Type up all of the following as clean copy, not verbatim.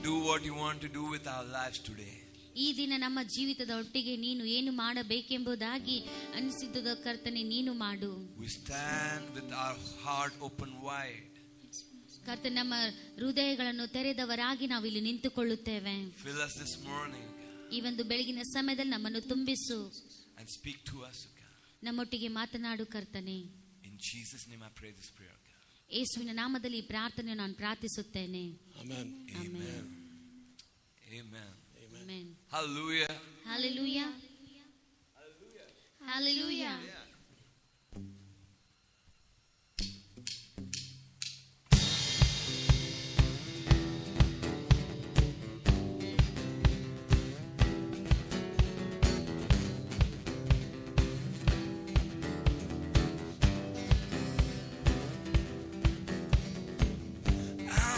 Do what you want to do with our lives today. ಈ ದಿನ ನಮ್ಮ ಜೀವಿತದ ಒಟ್ಟಿಗೆ ನೀನು ಏನು ಮಾಡಬೇಕೆಂಬುದಾಗಿ ಅನಿಸಿದ ಕರ್ತನೆ ನೀನು ಮಾಡು. We stand with our heart open wide. ಕರ್ತನೆ ನಮ್ಮ ಹೃದಯಗಳನ್ನು ತೆರೆದವರಾಗಿ ನಾವು ಇಲ್ಲಿ ನಿಂತುಕೊಳ್ಳುತ್ತೇವೆ. Fill us this morning. ಈ ಒಂದು ಬೆಳಗಿನ ಸಮಯದಲ್ಲಿ ನಮ್ಮನ್ನು ತುಂಬಿಸು. And speak to us, God. ನಮ್ಮೊಟ್ಟಿಗೆ ಮಾತನಾಡು ಕರ್ತನೆ. In Jesus' name I pray this prayer, God. ಯೇಸುವಿನ ನಾಮದಲ್ಲಿ ಈ ಪ್ರಾರ್ಥನೆ ನಾನು ಪ್ರಾರ್ಥಿಸುತ್ತೇನೆ. Amen. Amen. Amen. Amen. Hallelujah. Hallelujah. Hallelujah.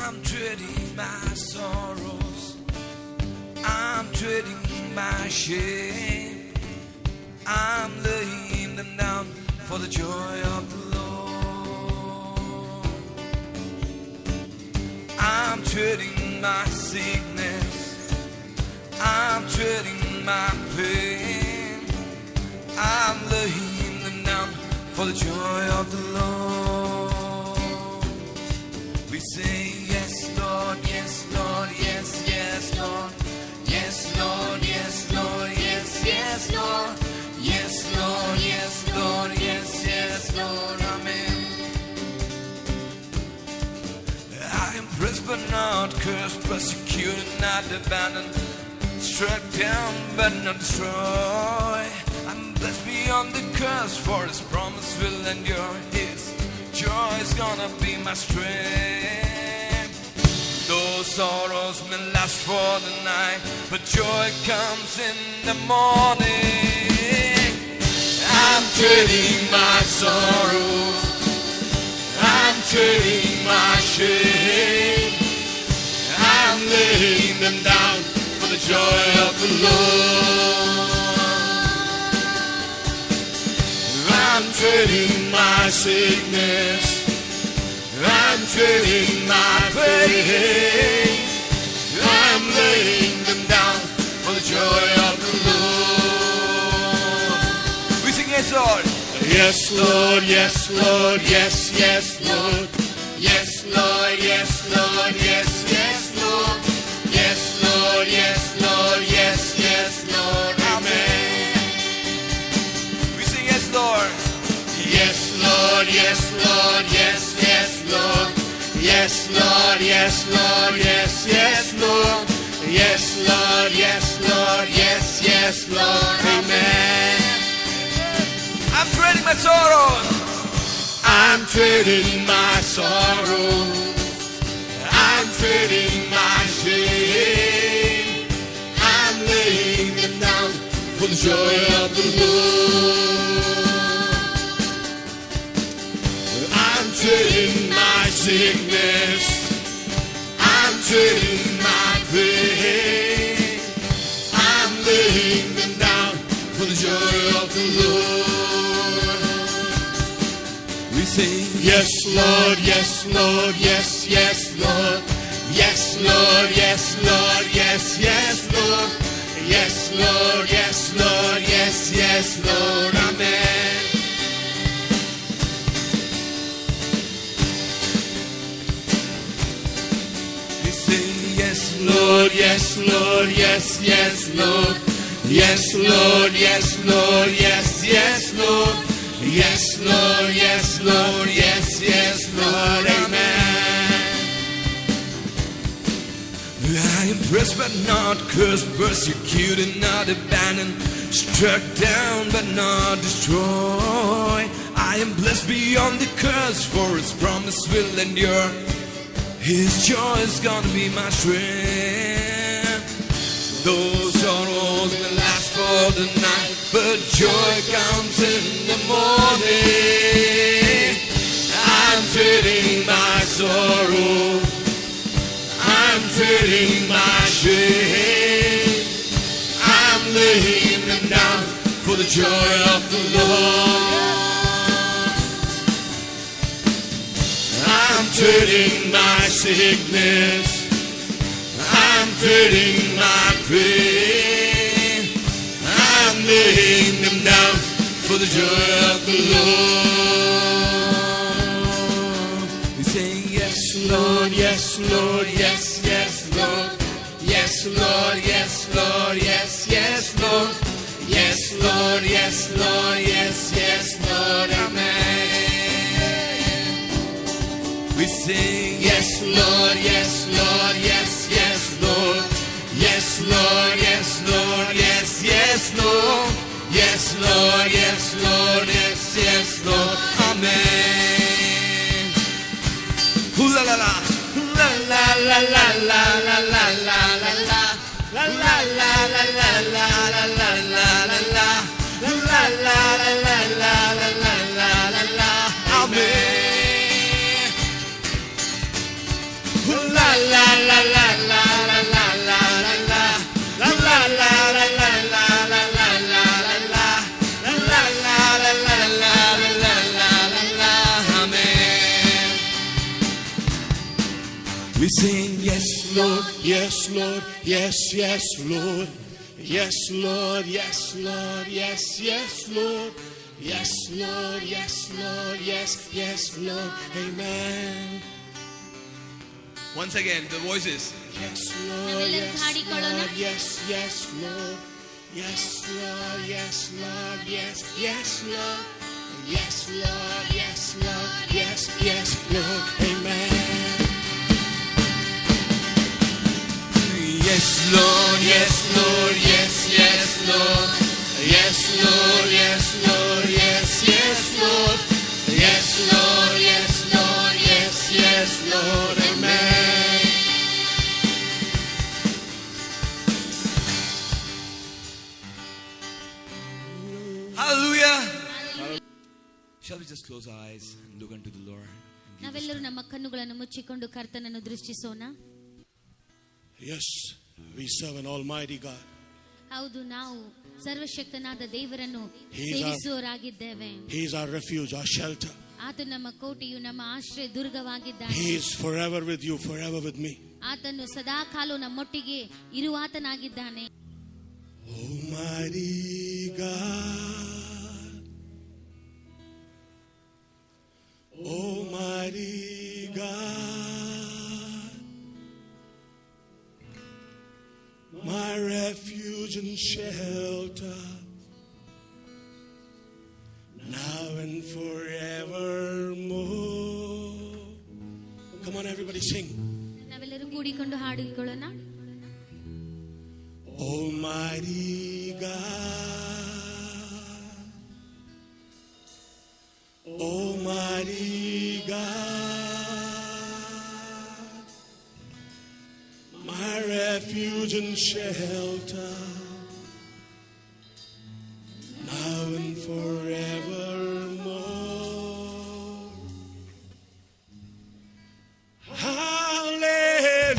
I'm treading my sorrows, I'm treading my shame, I'm laying them down for the joy of the Lord. I'm treading my sickness, I'm treading my pain, I'm laying them down for the joy of the Lord. We say yes Lord, yes Lord, yes, yes Lord, yes Lord, yes Lord, yes, yes Lord, yes Lord, yes Lord, yes, yes Lord, amen. I am pressed but not cursed, persecuted, not abandoned, struck down but not destroyed. I'm blessed beyond the curse, for His promise will endure. His joy is gonna be my strength. Those sorrows may last for the night, but joy comes in the morning. I'm treading my sorrows, I'm treading my shame, I'm laying them down for the joy of the Lord. I'm treading my sickness, I'm treading my pain, I'm laying them down for the joy of the Lord. We sing yes Lord. Yes Lord, yes Lord, yes, yes Lord, yes Lord, yes Lord, yes, yes Lord, yes Lord, yes Lord, yes, yes Lord, amen. We sing yes Lord. Yes Lord, yes Lord, yes, yes Lord, yes Lord, yes Lord, yes, yes Lord, yes Lord, yes Lord, yes, yes Lord, amen. I'm treading my sorrow, I'm treading my sorrow, I'm treading my shame, I'm laying them down for the joy of the Lord. I'm treading my sickness, I'm treading my pain, I'm laying them down for the joy of the Lord. We say yes Lord, yes Lord, yes, yes Lord, yes Lord, yes Lord, yes, yes Lord, yes Lord, yes Lord, yes, yes Lord, amen. Lord, yes, Lord, yes, yes, Lord, yes, Lord, yes, Lord, yes, yes, Lord, yes, Lord, yes, Lord, yes, yes, Lord, amen. I am pressed but not cursed, persecuted, not abandoned, struck down but not destroyed. I am blessed beyond the curse, for His promise will endure. His joy is gonna be my strength. Those sorrows may last for the night, but joy comes in the morning. I'm treading my sorrow, I'm treading my shame, I'm laying them down for the joy of the Lord. I'm treading my sickness, I'm trading my pain. I'm laying them down for the joy of the Lord. We sing, yes, Lord, yes, Lord, yes, yes, Lord. Yes, Lord, yes, Lord, yes, yes, Lord. Yes, Lord, yes, Lord, yes, yes, Lord, amen. We sing, yes, Lord, yes, Lord, yes, yes, Lord. Yes, Lord, yes, Lord, yes, yes, Lord. Yes, Lord, yes, Lord, yes, yes, Lord, amen. Ooh la la la, la la la la la la la la la la. La la la la la la la la la la la la. La la la la la la la la la la. Amen. La la la la la la la la la la. La la la la la la la la la la. La la la la la la la la la. Amen. We sing, yes, Lord, yes, Lord, yes, yes, Lord. Yes, Lord, yes, Lord, yes, yes, Lord. Yes, Lord, yes, Lord, yes, yes, Lord. Amen. Once again, the voices. Yes, Lord, yes, Lord, yes, yes, Lord. Yes, Lord, yes, Lord, yes, yes, Lord. Yes, Lord, yes, Lord, yes, yes, Lord. Amen. Yes, Lord, yes, Lord, yes, yes, Lord. Yes, Lord, yes, Lord, yes, yes, Lord. Yes, Lord, yes, Lord, yes, yes, Lord. Amen. Hallelujah. Shall we just close our eyes and look unto the Lord? ನಾವೆಲ್ಲರೂ ನಮ್ಮ ಕಣ್ಣುಗಳನ್ನು ಮುಚ್ಚಿಕೊಂಡು ಕರ್ತನನ್ನು ದೃಷ್ಟಿಸೋಣ. Yes, we serve an almighty God. ಹೌದು, ನಾವು ಸರ್ವಶಕ್ತನಾದ ದೇವರನ್ನು ಸೇವಿಸುವವರಾಗಿದ್ದೇವೆ. He is our refuge, our shelter. ಆತನು ನಮ್ಮ ಕೋಟೆಯು, ನಮ್ಮ ಆಶ್ರಯ ದುರ್ಗವಾಗಿದ್ದಾನೆ. He is forever with you, forever with me. ಆತನು ಸದಾ ಕಾಲ ನಮ್ಮೊಟ್ಟಿಗೆ ಇರುವಾತನಾಗಿದ್ದಾನೆ. Almighty God, Almighty God, my refuge and shelter, now and forevermore. Come on, everybody, sing. ನಾವೆಲ್ಲರೂ ಕೂಡಿಕೊಂಡು ಹಾಡಿಕೊಳ್ಳೋಣ. Almighty God, Almighty God, my refuge and shelter, now and forevermore.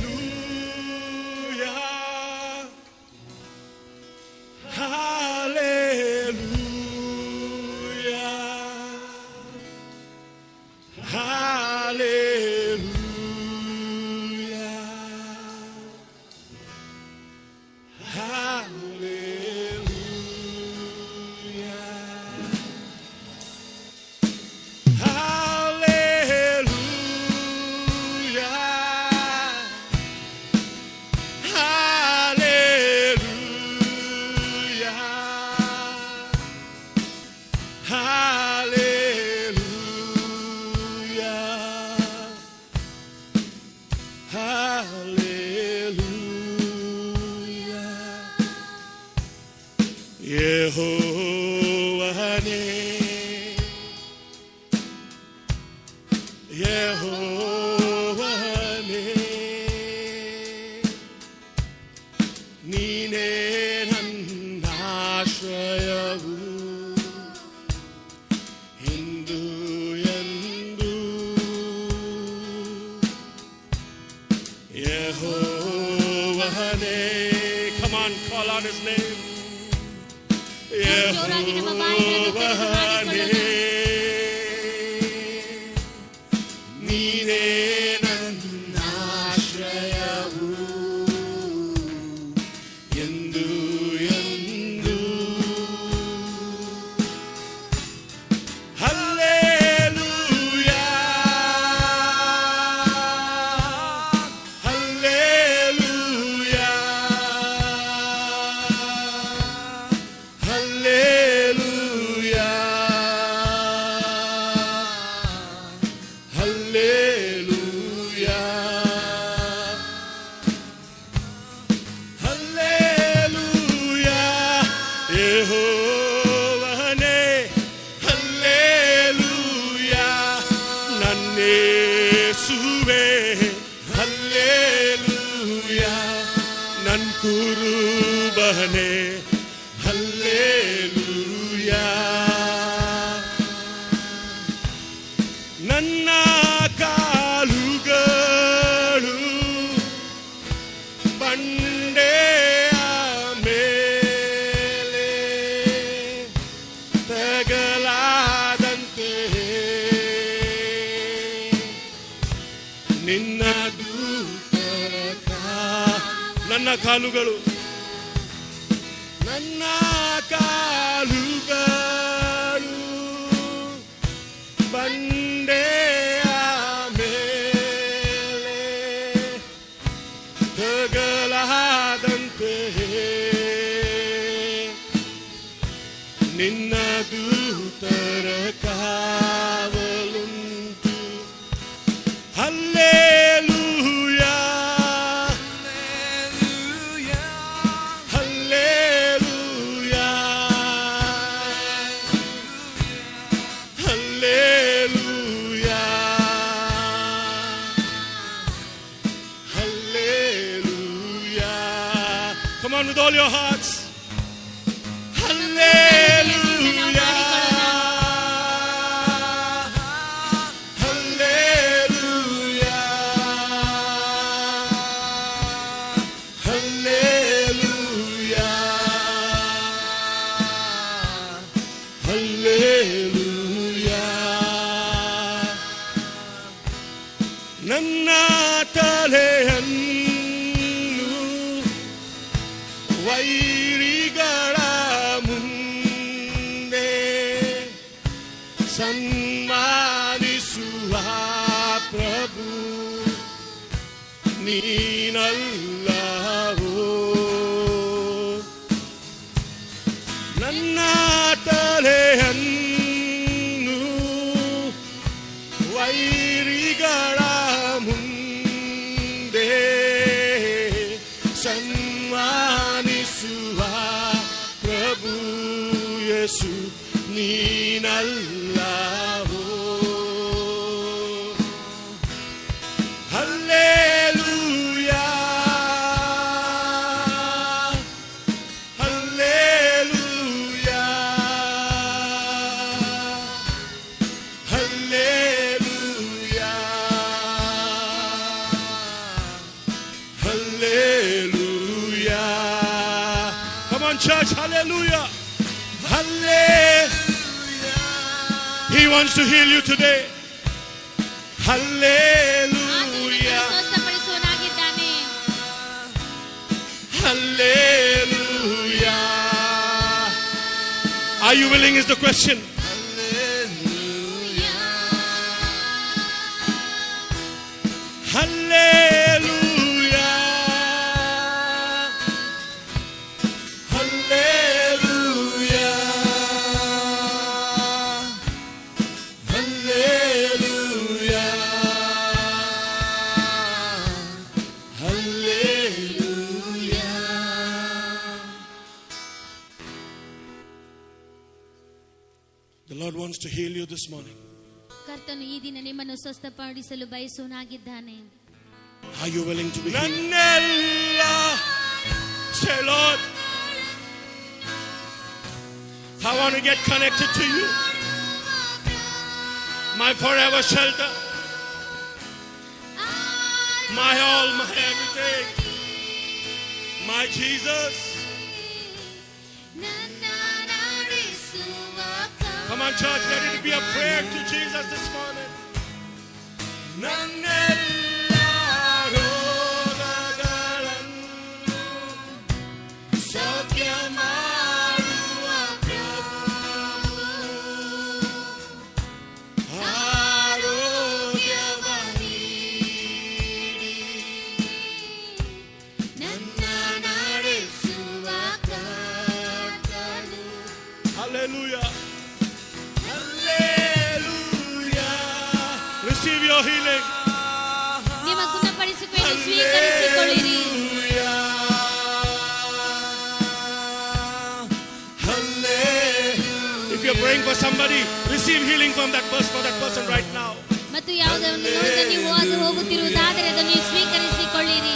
Hallelujah, hallelujah, hallelujah, Yehovah-ne, Yehovah-ne, ನೀನೇ ನನ್ನ ಆಶ್ರಯವು ಇಂದು ಎಂದು. Yehovah-ne, come on, call on his name. ಜೋರಾಗಿ ನಮ್ಮ ಬಾಯಿಗಳನ್ನು ತೆರೆದು ಹಾಡಿಕೊಳ್ಳೋಣ. ನೀನೇ ನನ್ನ ಆಶ್ರಯವು ನನ್ ಕುರುಬನೇ ಹಲ್ಲೆಲೂಯಾ. ನನ್ನ ಕಾಲುಗಳು ಬಂಡೆಯ ಮೇಲೆ ತಗಲಾದಂತೆ ನಿನ್ನ ದೂತರ ನನ್ನ ಕಾಲುಗಳು ಬಂಡೆಯ ಮೇಲೆ ತಗಲಾದಂತೆ ನಿನ್ನ ದೂತರ ಕಾವಲುಂಟು. Hallelujah hallelujah hallelujah hallelujah. Come on with all your hearts. Hallelujah. Hallelujah. Hallelujah. Hallelujah. ನನ್ನ ತಲೆಯನ್ನು ವೈರಿಗಳ ಮುಂದೆ ಸನ್ಮಾನಿಸುವ ಪ್ರಭು ನೀನಲ್ಲವೋ. ನನ್ನ ತಲೆಯನ್ನು ವೈರಿಗಳ ಮುಂದೆ ಸನ್ಮಾನಿಸುವ ಪ್ರಭು ಯೇಸು ನೀನಲ್ಲವೋ. Hallelujah hallelujah hallelujah hallelujah. Come on church, hallelujah. Hallelujah. He wants to heal you today. Hallelujah. ಸ್ವಸ್ಥಪಡಿಸುವನಾಗಿದ್ದಾನೆ. Hallelujah. Are you willing is the question. Hallelujah. Hallelujah. Hallelujah. Hallelujah. The Lord wants to heal you this morning. ಕರ್ತನು ಈ ದಿನ ನಿಮ್ಮನ್ನು ಸ್ವಸ್ಥಪಡಿಸಲು ಬಯಸುವನಾಗಿದ್ದಾನೆ. Are you willing to be healed? Nannella. Say, Lord, I want to get connected to you. My forever shelter. My all, my everything. My Jesus. Come on, church, let it be a prayer to Jesus this morning. Nannella ರೋಗಗಳನ್ನು ಸೌಖ್ಯ ಮಾಡುವ ಪ್ರಭು, ಆರೋಗ್ಯವ ನೀಡಿ ನನ್ನ ನಡೆಸುವ ಕರ್ತನು. Hallelujah. Receive your healing. ನಿಮ್ಮ ಗುಣಪಡಿಸಿಕೊಳ್ಳಿ, ಸ್ವೀಕರಿಸಿಕೊಳ್ಳಿರಿ. If you're praying for somebody, receive healing from that person right now. ಮತ್ತು ಯಾವುದೇ ಒಂದು ನೋವಿಗೆ ನೀವು ಅದು ಹೋಗುತ್ತಿರುವುದಾದರೆ ಅದನ್ನು ಸ್ವೀಕರಿಸಿಕೊಳ್ಳಿರಿ.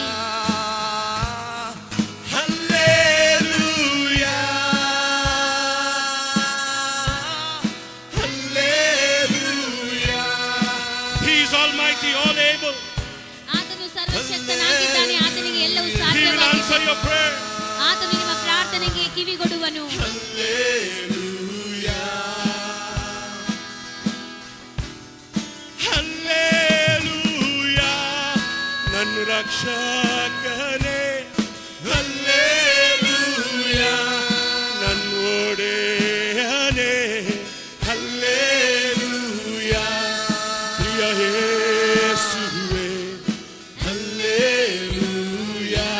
your prayer. ಆತನು ನಿಮ್ಮ ಪ್ರಾರ್ಥನೆಗೆ ಕಿವಿಗೊಡುವನು. Hallelujah. Hallelujah. ನನ್ನ ರಕ್ಷಕನೇ. Hallelujah. ನನ್ನ ಒಡೆಯನೇ. Hallelujah. ಪ್ರಿಯ ಯೇಸುವೇ. Hallelujah.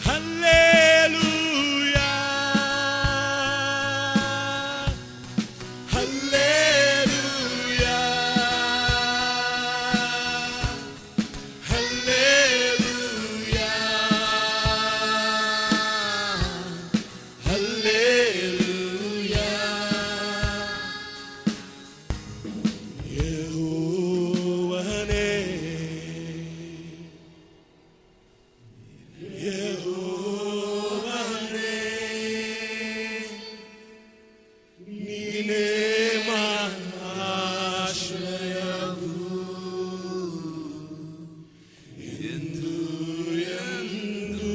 Hallelujah. Hallelujah. Hallelujah. Hallelujah. ಯೆಹೋವನೇ. ಯೆಹೋವನೇ. ನೀನೇ ಆಶ್ರಯವು ಎಂದು ಎಂದು.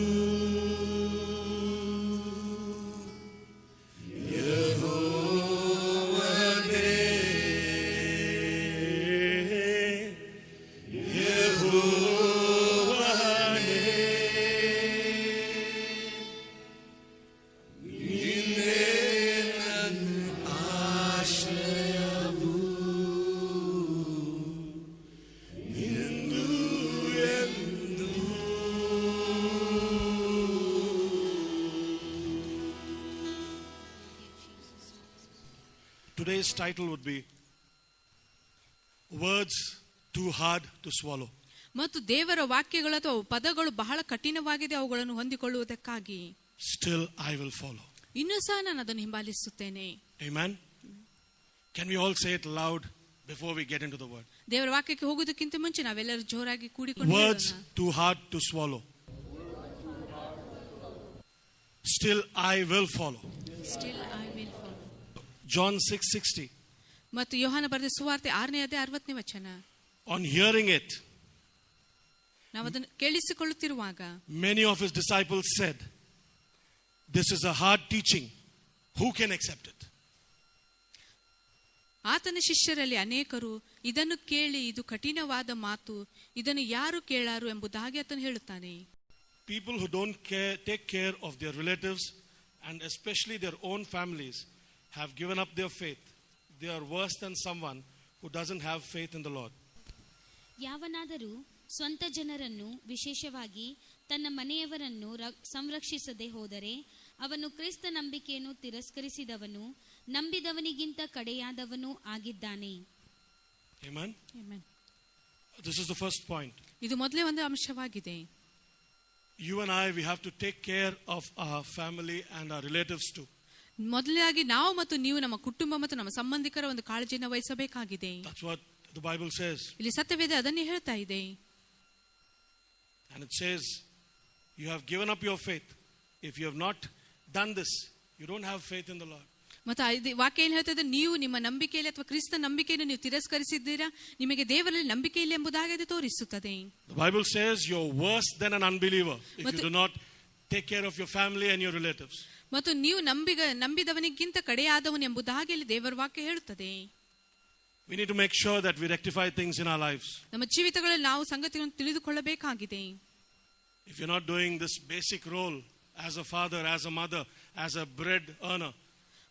ಯೆಹೋವನೇ. ಯೆಹೋವನೇ. ನೀನೇ ನನ್ನ ಆಶ್ರಯವು ಎಂದು ಎಂದು. Today's title would be Words Too Hard to Swallow. ಮತ್ತು ದೇವರ ವಾಕ್ಯಗಳು ಅಥವಾ ಪದಗಳು ಬಹಳ ಕಠಿಣವಾಗಿದೆ, ಅವುಗಳನ್ನು ಹೊಂದಿಕೊಳ್ಳುವುದಕ್ಕಾಗಿ Still I will follow. ಇನ್ನೂ ಸಹ ನಾನು ಅದನ್ನು ಹಿಂಬಾಲಿಸುತ್ತೇನೆ. Amen. Can we all say it loud before we get into the word? ದೇವರ ವಾಕ್ಯಕ್ಕೆ ಹೋಗೋದಕ್ಕಿಂತ ಮುಂಚೆ ನಾವೆಲ್ಲರೂ ಜೋರಾಗಿ ಕೂಡಿಕೊಂಡು Words ಹೇಳೋಣ. too hard to swallow. Still I will follow. Still I will follow. John 6:60. ಮತ್ತು ಯೋಹಾನ ಬರೆದ ಸುವಾರ್ತೆ 6ನೇ ಅಧ್ಯಾಯ 60ನೇ ವಚನ. On hearing it, ನಾವು ಅದನ್ನು ಕೇಳಿಸಿಕೊಳ್ಳುತ್ತಿರುವಾಗ many of his disciples said, "This is a hard teaching. Who can accept it?" ಆತನ ಶಿಷ್ಯರಲ್ಲಿ ಅನೇಕರು ಇದನ್ನು ಕೇಳಿ, ಇದು ಕಠಿಣವಾದ ಮಾತು, ಇದನ್ನು ಯಾರು ಕೇಳಾರು ಎಂಬುದಾಗಿ ಆತನು ಹೇಳುತ್ತಾನೆ. People who don't take care of their relatives and especially their own families have given up their faith. They are worse than someone who doesn't have faith in the Lord. ಯಾವನಾದರೂ ಸ್ವಂತ ಜನರನ್ನು, ವಿಶೇಷವಾಗಿ ತನ್ನ ಮನೆಯವರನ್ನು ಸಂರಕ್ಷಿಸದೆ ಹೋದರೆ ಅವನು ಕ್ರಿಸ್ತ ನಂಬಿಕೆಯನ್ನು ತಿರಸ್ಕರಿಸಿದವನು, ನಂಬಿದವನಿಗಿಂತ ಕಡೆಯಾದವನು ಆಗಿದ್ದಾನೆ. Amen. Amen. This is the first point. ಇದು ಮೊದಲೇ ಒಂದು ಅಂಶವಾಗಿದೆ. You and I, we have to take care of our family and our relatives too. ಮೊದಲಾಗಿ ನಾವು ಮತ್ತು ನೀವು ನಮ್ಮ ಕುಟುಂಬ ಮತ್ತು ನಮ್ಮ ಸಂಬಂಧಿಕರ ಒಂದು ಕಾಳಜಿಯನ್ನು ವಹಿಸಬೇಕಾಗಿದೆ. That's what the Bible says. ಇಲ್ಲಿ ಸತ್ಯವೇದ ಅದನ್ನೇ ಹೇಳ್ತಾ ಇದೆ. And it says, you have given up your faith. If you have not done this, you don't have faith in the Lord. ಮತ್ತು ವಾಕ್ಯ ಏನು ಹೇಳ್ತದೆ, ನೀವು ನಿಮ್ಮ ನಂಬಿಕೆಯಲ್ಲಿ ಅಥವಾ ಕ್ರಿಸ್ತ ನಂಬಿಕೆಯನ್ನು ನೀವು ತಿರಸ್ಕರಿಸಿದ್ದೀರಾ, ನಿಮಗೆ ದೇವರಲ್ಲಿ ನಂಬಿಕೆ ಇಲ್ಲ ಎಂಬುದಾಗಿ ಅದು ತೋರಿಸುತ್ತದೆ. The Bible says you're worse than an unbeliever if you do not take care of your family and your relatives. ಮತ್ತು ನೀವು ನಂಬಿದವನಿಗಿಂತ ಕಡೆಯಾದವನು ಎಂಬುದಾಗಿ ಇಲ್ಲಿ ದೇವರ ವಾಕ್ಯ ಹೇಳುತ್ತದೆ. We need to make sure that we rectify things in our lives. ನಮ್ಮ ಜೀವಿತಗಳಲ್ಲಿ ನಾವು ಸಂಗತಿಗಳನ್ನು ತಿಳಿದುಕೊಳ್ಳಬೇಕಾಗಿದೆ. If you're not doing this basic role as a father, as a mother, as a bread earner,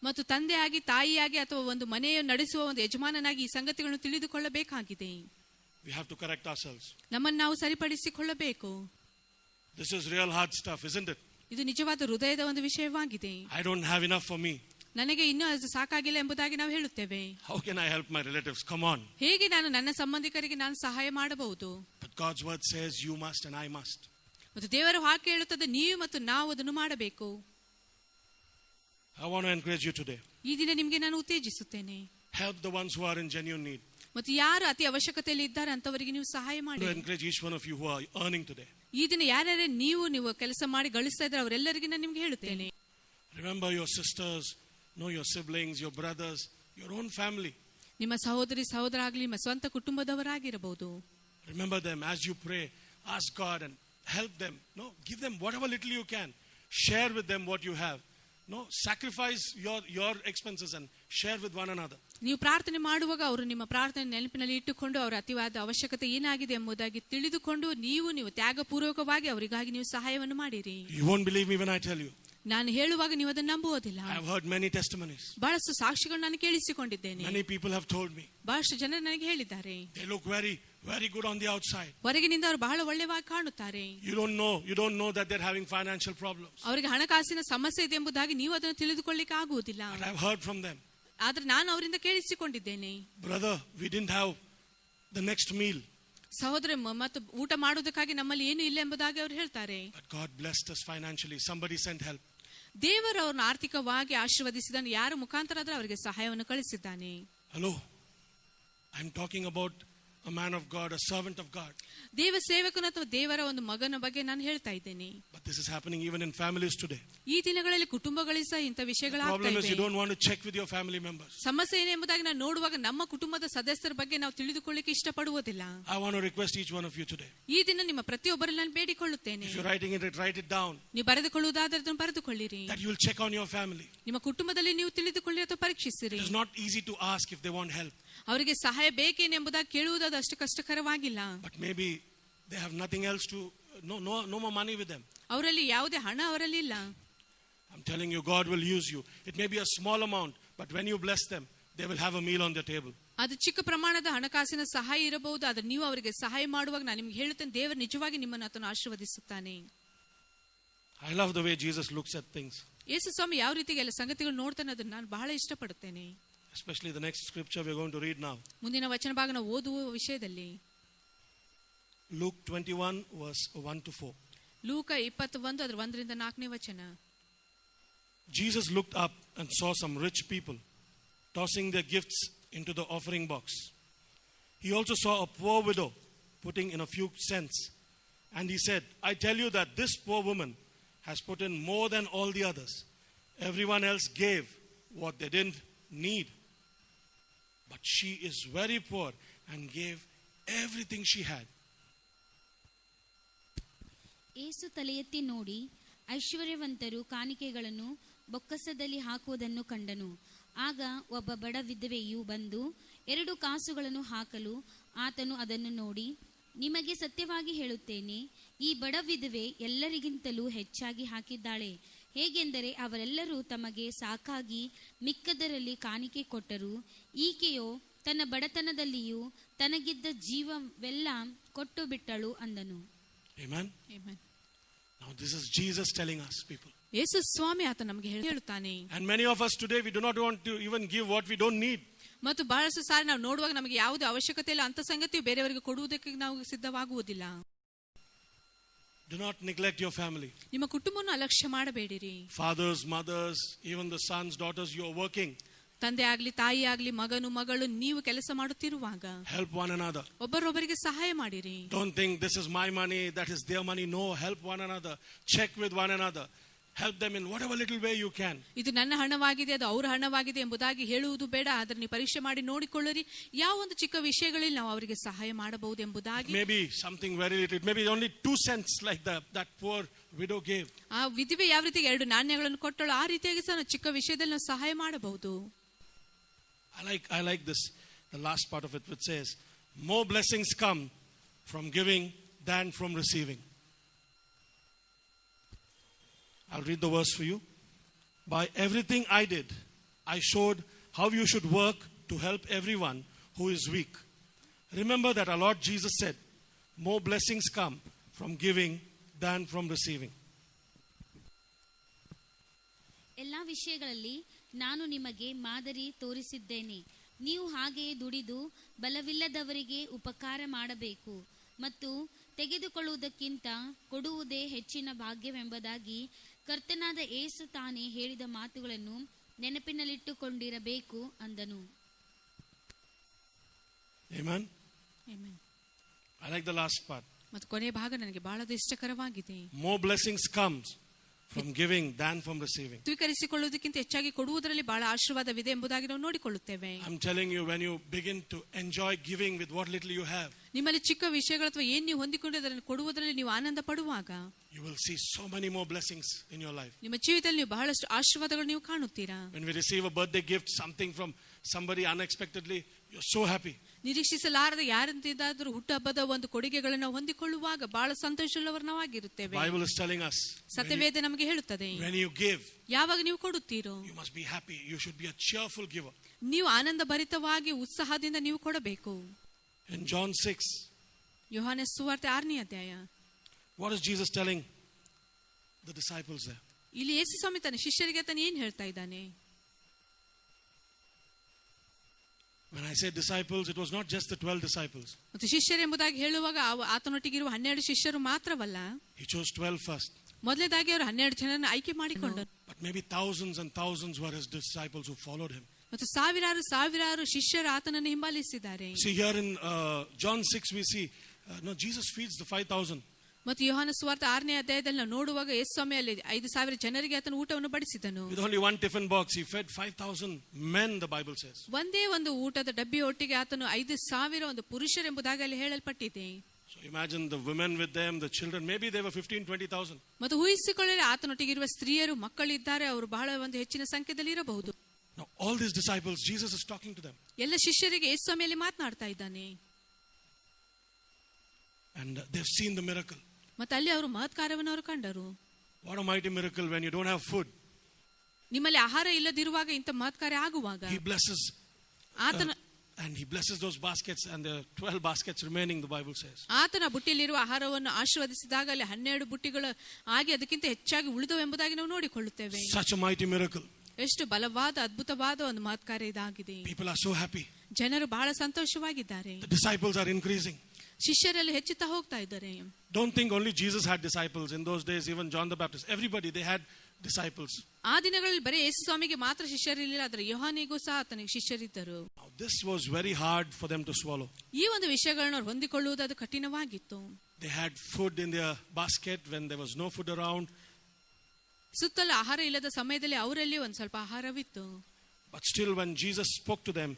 ಮತ್ತು ತಂದೆಯಾಗಿ, ತಾಯಿಯಾಗಿ ಅಥವಾ ಒಂದು ಮನೆಯನ್ನು ನಡೆಸುವ ಒಂದು ಯಜಮಾನನಾಗಿ ಈ ಸಂಗತಿಗಳನ್ನು ತಿಳಿದುಕೊಳ್ಳಬೇಕಾಗಿದೆ. we have to correct ourselves. ನಮ್ಮನ್ನು ನಾವು ಸರಿಪಡಿಸಿಕೊಳ್ಳಬೇಕು. This is real hard stuff, isn't it? ಇದು ನಿಜವಾದ ಹೃದಯದ ಒಂದು ವಿಷಯವಾಗಿದೆ. I don't have enough for me. ನನಗೆ ಇನ್ನೂ ಅದು ಸಾಕಾಗಿಲ್ಲ ಎಂಬುದಾಗಿ ನಾವು ಹೇಳುತ್ತೇವೆ. How can I help my relatives? Come on. ಹೇಗೆ ನಾನು ನನ್ನ ಸಂಬಂಧಿಕರಿಗೆ ನಾನು ಸಹಾಯ ಮಾಡಬಹುದು? But God's word says you must and I must. ಮತ್ತು ದೇವರ ವಾಕ್ಯ ಹೇಳುತ್ತದೆ, ನೀವು ಮತ್ತು ನಾವು ಅದನ್ನು ಮಾಡಬೇಕು. I want to encourage you today. ಈ ದಿನ ನಿಮಗೆ ನಾನು ಉತ್ತೇಜಿಸುತ್ತೇನೆ. Help the ones who are in genuine need. ಮತ್ತು ಯಾರು ಅತಿ ಅವಶ್ಯಕತೆಯಲ್ಲಿ ಇದ್ದಾರೆ ಅಂತವರಿಗೆ ನೀವು ಸಹಾಯ ಮಾಡಿ. To encourage each one of you who are earning today. ಈ ದಿನ ಯಾರ್ಯಾರೇ ನೀವು ಕೆಲಸ ಮಾಡಿ ಗಳಿಸ್ತಾ ಇದ್ರೆ ಅವರೆಲ್ಲರಿಗೂ ನಾನು ನಿಮ್ಗೆ ಹೇಳುತ್ತೇನೆ. Remember your sisters, know your siblings, your brothers, your own family. ನಿಮ್ಮ ಸಹೋದರ ಆಗಲಿ, ನಿಮ್ಮ ಸ್ವಂತ ಕುಟುಂಬದವರಾಗಿರಬಹುದು. Remember them as you pray. ask God and help them. No, give them whatever little you can. Share with them what you have. No, sacrifice your expenses and share with one another. ನೀವು ಪ್ರಾರ್ಥನೆ ಮಾಡುವಾಗ ಅವರು ನಿಮ್ಮ ಪ್ರಾರ್ಥನೆ ನೆನಪಿನಲ್ಲಿ ಇಟ್ಟುಕೊಂಡು ಅವರ ಅತಿವಾದ ಅವಶ್ಯಕತೆ ಏನಾಗಿದೆ ಎಂಬುದಾಗಿ ತಿಳಿದುಕೊಂಡು ನೀವು ತ್ಯಾಗಪೂರ್ವಕವಾಗಿ ಅವರಿಗಾಗಿ ನೀವು ಸಹಾಯವನ್ನು ಮಾಡಿರಿ. You won't believe me when I tell you. ನಾನು ಹೇಳುವಾಗ ನೀವು ಅದನ್ನು ನಂಬುವುದಿಲ್ಲ. I have heard many testimonies. ಬಹಳಷ್ಟು ಸಾಕ್ಷಿಗಳು ನಾನು ಕೇಳಿಸಿಕೊಂಡಿದ್ದೇನೆ. Many people have told me. ಬಹಳಷ್ಟು ಜನರು ನನಗೆ ಹೇಳಿದ್ದಾರೆ. They look very, very good on the outside. ಹೊರಗಿನಿಂದ ಅವರು ಬಹಳ ಒಳ್ಳೆಯವಾಗಿ ಕಾಣುತ್ತಾರೆ. You don't know that they're having financial problems. ಅವರಿಗೆ ಹಣಕಾಸಿನ ಸಮಸ್ಯೆ ಇದೆ ಎಂಬುದಾಗಿ ನೀವು ಅದನ್ನು ತಿಳಿದುಕೊಳ್ಳಿಕ್ಕೆ ಆಗುವುದಿಲ್ಲ. But I've heard from them. ಆದ್ರೆ ನಾನು ಅವರಿಂದ ಕೇಳಿಸಿಕೊಂಡಿದ್ದೇನೆ. Brother, we didn't have the next meal. ಸಹೋದರ, ಮತ್ತು ಊಟ ಮಾಡುವುದಕ್ಕಾಗಿ ನಮ್ಮಲ್ಲಿ ಏನು ಇಲ್ಲ ಎಂಬುದಾಗಿ ಅವರು ಹೇಳ್ತಾರೆ. But God blessed us financially. Somebody sent help. ದೇವರು ಅವರನ್ನು ಆರ್ಥಿಕವಾಗಿ ಆಶೀರ್ವದಿಸಿದ್ದಾನೆ. ಯಾರ ಮುಖಾಂತರ ಆದ್ರೆ ಅವರಿಗೆ ಸಹಾಯವನ್ನು ಕಳಿಸಿದ್ದಾನೆ. Hello, I'm talking about a man of God, a servant of God. ದೇವ ಸೇವಕನ ಅಥವಾ ದೇವರ ಒಂದು ಮಗನ ಬಗ್ಗೆ ನಾನು ಹೇಳ್ತಾ ಇದ್ದೇನೆ. But this is happening even in families today. ಈ ದಿನಗಳಲ್ಲಿ ಕುಟುಂಬಗಳಲ್ಲಿ ಸಹ ಇಂಥ ವಿಷಯಗಳಾಗ್ತಾ The problem is you ಇವೆ. don't want to check with your family members. ಸಮಸ್ಯೆ ಏನೆಂಬುದಾಗಿ ನಾವು ನೋಡುವಾಗ ನಮ್ಮ ಕುಟುಂಬದ ಸದಸ್ಯರ ಬಗ್ಗೆ ನಾವು ತಿಳಿದುಕೊಳ್ಳಿಕ್ಕೆ ಇಷ್ಟಪಡುವುದಿಲ್ಲ. I want to request each one of you today. ಈ ದಿನ ನಿಮ್ಮ ಪ್ರತಿಯೊಬ್ಬರಲ್ಲಿ ನಾನು ಬೇಡಿಕೊಳ್ಳುತ್ತೇನೆ. If you're writing it, write it down. ನೀವು ಬರೆದುಕೊಳ್ಳುವುದಾದ್ರೆ ಅದನ್ನು ಬರೆದುಕೊಳ್ಳಿರಿ. That you will check on your family. ನಿಮ್ಮ ಕುಟುಂಬದಲ್ಲಿ ನೀವು ತಿಳಿದುಕೊಳ್ಳಿ ಅಥವಾ ಪರೀಕ್ಷಿಸಿರಿ. It is not easy to ask if they want help. ಅವರಿಗೆ ಸಹಾಯ ಬೇಕೇನೆಂಬುದಾಗಿ ಕೇಳುವುದು ಅದು ಅಷ್ಟು ಕಷ್ಟಕರವಾಗಿಲ್ಲ. But maybe they have nothing else to, no more money with them. ಅವರಲ್ಲಿ ಯಾವುದೇ ಹಣ ಅವರಲ್ಲಿ ಇಲ್ಲ. I'm telling you, God will use you. It may be a small amount, but when you bless them, they will have a meal on their table. ಅದು ಚಿಕ್ಕ ಪ್ರಮಾಣದ ಹಣಕಾಸಿನ ಸಹಾಯ ಇರಬಹುದು. ಆದ್ರೆ ನೀವು ಅವರಿಗೆ ಸಹಾಯ ಮಾಡುವಾಗ ನಾನು ನಿಮ್ಗೆ ಹೇಳುತ್ತೇನೆ, ದೇವರು ನಿಜವಾಗಿ ನಿಮ್ಮನ್ನು ಆತನು ಆಶೀರ್ವದಿಸುತ್ತಾನೆ. I love the way Jesus looks at things. ಯೇಸು ಸ್ವಾಮಿ ಯಾವ ರೀತಿಗೆ ಎಲ್ಲ ಸಂಗತಿಗಳು ನೋಡ್ತಾನೆ ಅದನ್ನು ನಾನು ಬಹಳ ಇಷ್ಟಪಡುತ್ತೇನೆ. Especially the next scripture we're going to read now. ಮುಂದಿನ ವಚನ ಭಾಗ ನಾವು ಓದುವ ವಿಷಯದಲ್ಲಿ Luke 21 verse 1 to 4. ಲೂಕ 21 ಅದರ 1 ರಿಂದ 4ನೇ ವಚನ. Jesus looked up and saw some rich people tossing their gifts into the offering box. He also saw a poor widow putting in a few cents. And he said, I tell you that this poor woman has put in more than all the others. Everyone else gave what they didn't need. But she is very poor and gave everything she had. ಯೇಸು ತಲೆ ಎತ್ತಿ ನೋಡಿ ಐಶ್ವರ್ಯವಂತರು ಕಾಣಿಕೆಗಳನ್ನು ಬೊಕ್ಕಸದಲ್ಲಿ ಹಾಕುವುದನ್ನು ಕಂಡನು. ಆಗ ಒಬ್ಬ ಬಡ ವಿಧವೆಯು ಬಂದು 2 ಕಾಸುಗಳನ್ನು ಹಾಕಲು ಆತನು ಅದನ್ನು ನೋಡಿ, ನಿಮಗೆ ಸತ್ಯವಾಗಿ ಹೇಳುತ್ತೇನೆ, ಈ ಬಡ ವಿಧವೆ ಎಲ್ಲರಿಗಿಂತಲೂ ಹೆಚ್ಚಾಗಿ ಹಾಕಿದ್ದಾಳೆ. ಹೇಗೆಂದರೆ ಅವರೆಲ್ಲರೂ ತಮಗೆ ಸಾಕಾಗಿ ಮಿಕ್ಕದರಲ್ಲಿ ಕಾಣಿಕೆ ಕೊಟ್ಟರು, ಈಕೆಯೋ ತನ್ನ ಬಡತನದಲ್ಲಿಯೂ ತನಗಿದ್ದ ಜೀವವೆಲ್ಲ ಕೊಟ್ಟು ಬಿಟ್ಟಳು ಅಂದನು. Amen. Amen. Now this is Jesus telling us, people. ಯೇಸು ಸ್ವಾಮಿ ಆತ ನಮಗೆ ಹೇಳುತ್ತಾನೆ. And many of us today, we do not want to even give what we don't need. ಮತ್ತು ಬಹಳಷ್ಟು ಸಾರಿ ನಾವು ನೋಡುವಾಗ ನಮಗೆ ಯಾವುದೇ ಅವಶ್ಯಕತೆ ಇಲ್ಲ ಅಂತ ಸಂಗತಿಯು ಬೇರೆಯವರಿಗೆ ಕೊಡುವುದಕ್ಕೆ ನಾವು ಸಿದ್ಧವಾಗುವುದಿಲ್ಲ. Do not neglect your family. ನಿಮ್ಮ ಕುಟುಂಬವನ್ನು ಅಲಕ್ಷ್ಯ ಮಾಡಬೇಡಿರಿ. Fathers, mothers, even the sons, daughters, you are working. ತಂದೆ ಆಗ್ಲಿ ತಾಯಿ ಆಗ್ಲಿ ಮಗನು ಮಗಳು ನೀವು ಕೆಲಸ ಮಾಡುತ್ತಿರುವಾಗ Help one another. ಒಬ್ಬರೊಬ್ಬರಿಗೆ ಸಹಾಯ ಮಾಡಿರಿ. Don't think this is my money, that is their money. No, help one another. Check with one another. Help them in whatever little way you can. ಇದು ನನ್ನ ಹಣವಾಗಿದೆ, ಅದು ಅವರ ಹಣವಾಗಿದೆ ಎಂಬುದಾಗಿ ಹೇಳುವುದು ಬೇಡ. ಆದರೆ ನೀವು ಪರೀಕ್ಷೆ ಮಾಡಿ ನೋಡಿಕೊಳ್ಳಿರಿ, ಯಾವ ಒಂದು ಚಿಕ್ಕ ವಿಷಯಗಳಲ್ಲಿ ನಾವು ಅವರಿಗೆ ಸಹಾಯ ಮಾಡಬಹುದು ಎಂಬುದಾಗಿ. Maybe something very little. Maybe only 2 cents like that poor widow gave. ಆ ವಿಧವೆ ಯಾವ ರೀತಿಗೆ 2 ನಾಣ್ಯಗಳನ್ನು ಕೊಟ್ಟಳು, ಆ ರೀತಿಯಾಗಿ ಸಹ ಚಿಕ್ಕ ವಿಷಯದಲ್ಲಿ ನಾವು ಸಹಾಯ ಮಾಡಬಹುದು. I like this, the last part of it, which says, more blessings come from giving than from receiving. I'll read the verse for you. By everything I did, I showed how you should work to help everyone who is weak. Remember that our Lord Jesus said, more blessings come from giving than from receiving. ಎಲ್ಲ ವಿಷಯಗಳಲ್ಲಿ ನಾನು ನಿಮಗೆ ಮಾದರಿ ತೋರಿಸಿದ್ದೇನೆ. ನೀವು ಹಾಗೆಯೇ ದುಡಿದು ಬಲವಿಲ್ಲದವರಿಗೆ ಉಪಕಾರ ಮಾಡಬೇಕು ಮತ್ತು ತೆಗೆದುಕೊಳ್ಳುವುದಕ್ಕಿಂತ ಕೊಡುವುದೇ ಹೆಚ್ಚಿನ ಭಾಗ್ಯವೆಂಬುದಾಗಿ ಕರ್ತನಾದ ಯೇಸು ತಾನೇ ಹೇಳಿದ ಮಾತುಗಳನ್ನು ನೆನಪಿನಲ್ಲಿಟ್ಟುಕೊಂಡಿರಬೇಕು ಅಂದನು. Amen. Amen. I like the last part. ಮತ್ತು ಕೊನೆಯ ಭಾಗ ನನಗೆ ಬಹಳ ಇಷ್ಟಕರವಾಗಿದೆ. More blessings comes from giving than from receiving. ಸ್ವೀಕರಿಸಿಕೊಳ್ಳುವುದಕ್ಕಿಂತ ಹೆಚ್ಚಾಗಿ ಕೊಡುವುದರಲ್ಲಿ ಬಹಳ ಆಶೀರ್ವಾದವಿದೆ ಎಂಬುದಾಗಿ ನಾವು ನೋಡಿಕೊಳ್ಳುತ್ತೇವೆ. I'm telling you, when you begin to enjoy giving with what little you have, ನಿಮ್ಮಲ್ಲಿ ಚಿಕ್ಕ ವಿಷಯಗಳು ಅಥವಾ ಏನ್ ನೀವು ಹೊಂದಿಕೊಂಡು ಅದನ್ನು ಕೊಡುವುದರಲ್ಲಿ ನೀವು ಆನಂದ ಪಡುವಾಗ you will see so many more blessings in your life. ನಿಮ್ಮ ಜೀವಿತದಲ್ಲಿ ನೀವು ಬಹಳಷ್ಟು ಆಶೀರ್ವಾದಗಳು ನೀವು ಕಾಣುತ್ತೀರಾ. When we receive a birthday gift, something from somebody unexpectedly, you're so happy. ನಿರೀಕ್ಷಿಸಲಾರದ ಯಾರಂತಿದ್ದಾದರೂ ಹುಟ್ಟುಹಬ್ಬದ ಒಂದು ಕೊಡುಗೆಗಳನ್ನು ಹೊಂದಿಕೊಳ್ಳುವಾಗ ಬಹಳ ಸಂತೋಷವುಳ್ಳವರು ನಾವಾಗಿರುತ್ತೇವೆ. Bible is telling us, ಸತ್ಯವೇದ ನಮಗೆ ಹೇಳುತ್ತದೆ, when you give, ಯಾವಾಗ ನೀವು ಕೊಡುತ್ತೀರೋ you must be happy. You should be a cheerful giver. ನೀವು ಆನಂದ ಭರಿತವಾಗಿ ಉತ್ಸಾಹದಿಂದ ನೀವು ಕೊಡಬೇಕು. In John 6, ಯೋಹಾನ ಸುವಾರ್ತೆ 6ನೇ ಅಧ್ಯಾಯ, what is Jesus telling the disciples there? ಇಲ್ಲಿ ಯೇಸು ಸ್ವಾಮಿ ತನ್ನ ಶಿಷ್ಯರಿಗೆ ತಾನು ಏನ್ ಹೇಳ್ತಾ ಇದ್ದಾನೆ? When I say disciples, it was not just the 12 disciples. ಮತ್ತು ಶಿಷ್ಯರೆಂಬುದಾಗಿ ಹೇಳುವಾಗ ಆತನೊಟ್ಟಿಗಿರುವ 12 ಶಿಷ್ಯರು ಮಾತ್ರವಲ್ಲ, He chose 12 first. ಮೊದಲನೇದಾಗಿ ಅವರು 12 ಜನರನ್ನು ಆಯ್ಕೆ ಮಾಡಿಕೊಂಡರು. But maybe thousands and thousands were his disciples who followed him. ಮತ್ತು ಸಾವಿರಾರು ಶಿಷ್ಯರು ಆತನನ್ನು ಹಿಂಬಾಲಿಸಿದ್ದಾರೆ. See here in John 6 we see Jesus feeds the 5,000. ಮತ್ತು ಯೋಹಾನ ಸುವಾರ್ತೆ 6ನೇ ಅಧ್ಯಾಯದಲ್ಲಿ ನಾವು ನೋಡುವಾಗ ಯೇಸು ಸ್ವಾಮಿ ಅಲ್ಲಿ 5,000 ಜನರಿಗೆ ಆತನು ಊಟವನ್ನು ಬಡಿಸಿದನು. With only one tiffin box he fed 5,000 men, the Bible says. ಒಂದೇ ಒಂದು ಊಟದ ಡಬ್ಬಿ ಒಟ್ಟಿಗೆ ಆತನು 5,000 ಒಂದು ಪುರುಷರೆಂಬುದಾಗಿ ಅಲ್ಲಿ ಹೇಳಲ್ಪಟ್ಟಿದೆ. So imagine the women with them, the children, maybe they were 15,000-20,000. ಮತ್ತು ಊಹಿಸಿಕೊಳ್ಳಿ ಆತನೊಟ್ಟಿಗಿರುವ ಸ್ತ್ರೀಯರು ಮಕ್ಕಳಿದ್ದಾರೆ, ಅವರು ಬಹಳ ಒಂದು ಹೆಚ್ಚಿನ ಸಂಖ್ಯೆಯಲ್ಲಿ ಇರಬಹುದು. Now all these disciples, Jesus is talking to them. ಎಲ್ಲ ಶಿಷ್ಯರಿಗೆ ಯೇಸು ಸ್ವಾಮಿಯಲ್ಲಿ ಮಾತನಾಡ್ತಾ ಇದ್ದಾನೆ. And they've seen the miracle. ಮತ್ತೆ ಅಲ್ಲಿ ಅವರು ಮಹತ್ಕಾರ್ಯವನ್ನು ಅವರು ಕಂಡರು. What a mighty miracle when you don't have food. ನಿಮ್ಮಲ್ಲಿ ಆಹಾರ ಇಲ್ಲದಿರುವಾಗ ಇಂಥ ಮಹತ್ಕಾರ್ಯ ಆಗುವಾಗ He blesses ಆತನ and he blesses those baskets, and there are 12 baskets remaining, the Bible says. ಆತನ ಬುಟ್ಟಿಯಲ್ಲಿರುವ ಆಹಾರವನ್ನು ಆಶೀರ್ವದಿಸಿದಾಗ ಅಲ್ಲಿ 12 ಬುಟ್ಟಿಗಳು ಆಗಿ ಅದಕ್ಕಿಂತ ಹೆಚ್ಚಾಗಿ ಉಳಿದವೆಂಬುದಾಗಿ ನಾವು ನೋಡಿಕೊಳ್ಳುತ್ತೇವೆ. Such a mighty miracle. ಎಷ್ಟು ಬಲವಾದ ಅದ್ಭುತವಾದ ಒಂದು ಮಹತ್ಕಾರ್ಯ ಇದಾಗಿದೆ. People are so happy. ಜನರು ಬಹಳ ಸಂತೋಷವಾಗಿದ್ದಾರೆ. The disciples are increasing. ಶಿಷ್ಯರಲ್ಲಿ ಹೆಚ್ಚುತ್ತಾ ಹೋಗ್ತಾ ಇದ್ದಾರೆ. Don't think only Jesus had disciples. In those days, even John the Baptist, everybody, they had disciples. ಆ ದಿನಗಳಲ್ಲಿ ಬರೀ ಯೇಸು ಸ್ವಾಮಿಗೆ ಮಾತ್ರ ಶಿಷ್ಯರಿರಲಿಲ್ಲ, ಆದರೆ ಯೋಹಾನಿಗೂ ಸಹ ಆತನಿಗೆ ಶಿಷ್ಯರಿದ್ದರು. Now, this was very hard for them to swallow. ಈ ಒಂದು ವಿಷಯಗಳನ್ನು ಅವರು ಹೊಂದಿಕೊಳ್ಳುವುದು ಅದು ಕಠಿಣವಾಗಿತ್ತು. They had food in their basket when there was no food around. ಸುತ್ತಲೂ ಆಹಾರ ಇಲ್ಲದ ಸಮಯದಲ್ಲಿ ಅವರಲ್ಲಿ ಒಂದು ಸ್ವಲ್ಪ ಆಹಾರವಿತ್ತು. But still, when Jesus spoke to them,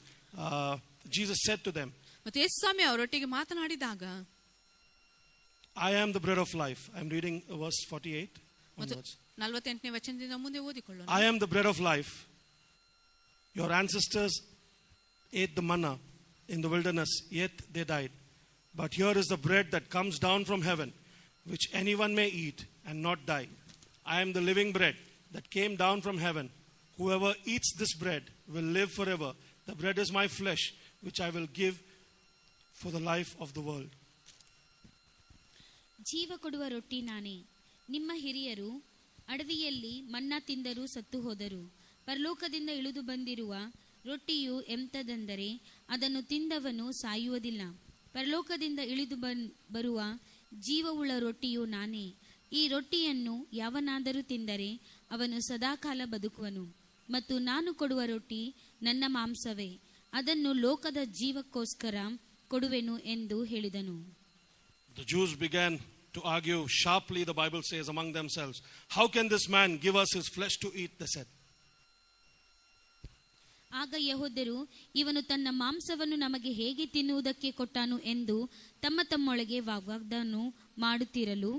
Jesus said to them, ಮತ್ತೆ ಯೇಸು ಸ್ವಾಮಿ ಅವರೊಟ್ಟಿಗೆ ಮಾತನಾಡಿದಾಗ, I am the bread of life. I'm reading verse 48 onwards. 48ನೇ ವಚನದಿಂದ ಮುಂದೆ ಓದಿಕೊಳ್ಳೋಣ. I am the bread of life. Your ancestors ate the manna in the wilderness, yet they died. But here is the bread that comes down from heaven, which anyone may eat and not die. I am the living bread that came down from heaven. Whoever eats this bread will live forever. The bread is my flesh, which I will give for the life of the world. ಜೀವ ಕೊಡುವ ರೊಟ್ಟಿ ನಾನೇ. ನಿಮ್ಮ ಹಿರಿಯರು ಅಡವಿಯಲ್ಲಿ ಮನ್ನಾ ತಿಂದರೂ ಸತ್ತು ಹೋದರು. ಪರಲೋಕದಿಂದ ಇಳಿದು ಬಂದಿರುವ ರೊಟ್ಟಿಯು ಎಂಥದೆಂದರೆ ಅದನ್ನು ತಿಂದವನು ಸಾಯುವುದಿಲ್ಲ. ಪರಲೋಕದಿಂದ ಇಳಿದು ಬರುವ ಜೀವವುಳ್ಳ ರೊಟ್ಟಿಯು ನಾನೇ. ಈ ರೊಟ್ಟಿಯನ್ನು ಯಾವನಾದರೂ ತಿಂದರೆ ಅವನು ಸದಾಕಾಲ ಬದುಕುವನು. ಮತ್ತು ನಾನು ಕೊಡುವ ರೊಟ್ಟಿ ನನ್ನ ಮಾಂಸವೇ, ಅದನ್ನು ಲೋಕದ ಜೀವಕ್ಕೋಸ್ಕರ ಕೊಡುವೆನು ಎಂದು ಹೇಳಿದನು. The Jews began to argue sharply, the Bible says, among themselves. How can this man give us his flesh to eat, they said. ಆಗ ಯೆಹೂದ್ಯರು, ಇವನು ತನ್ನ ಮಾಂಸವನ್ನು ನಮಗೆ ಹೇಗೆ ತಿನ್ನುವುದಕ್ಕೆ ಕೊಟ್ಟಾನು ಎಂದು ತಮ್ಮೊಳಗೆ ವಾಗ್ವಾದವನ್ನು ಮಾಡುತ್ತಿರಲು,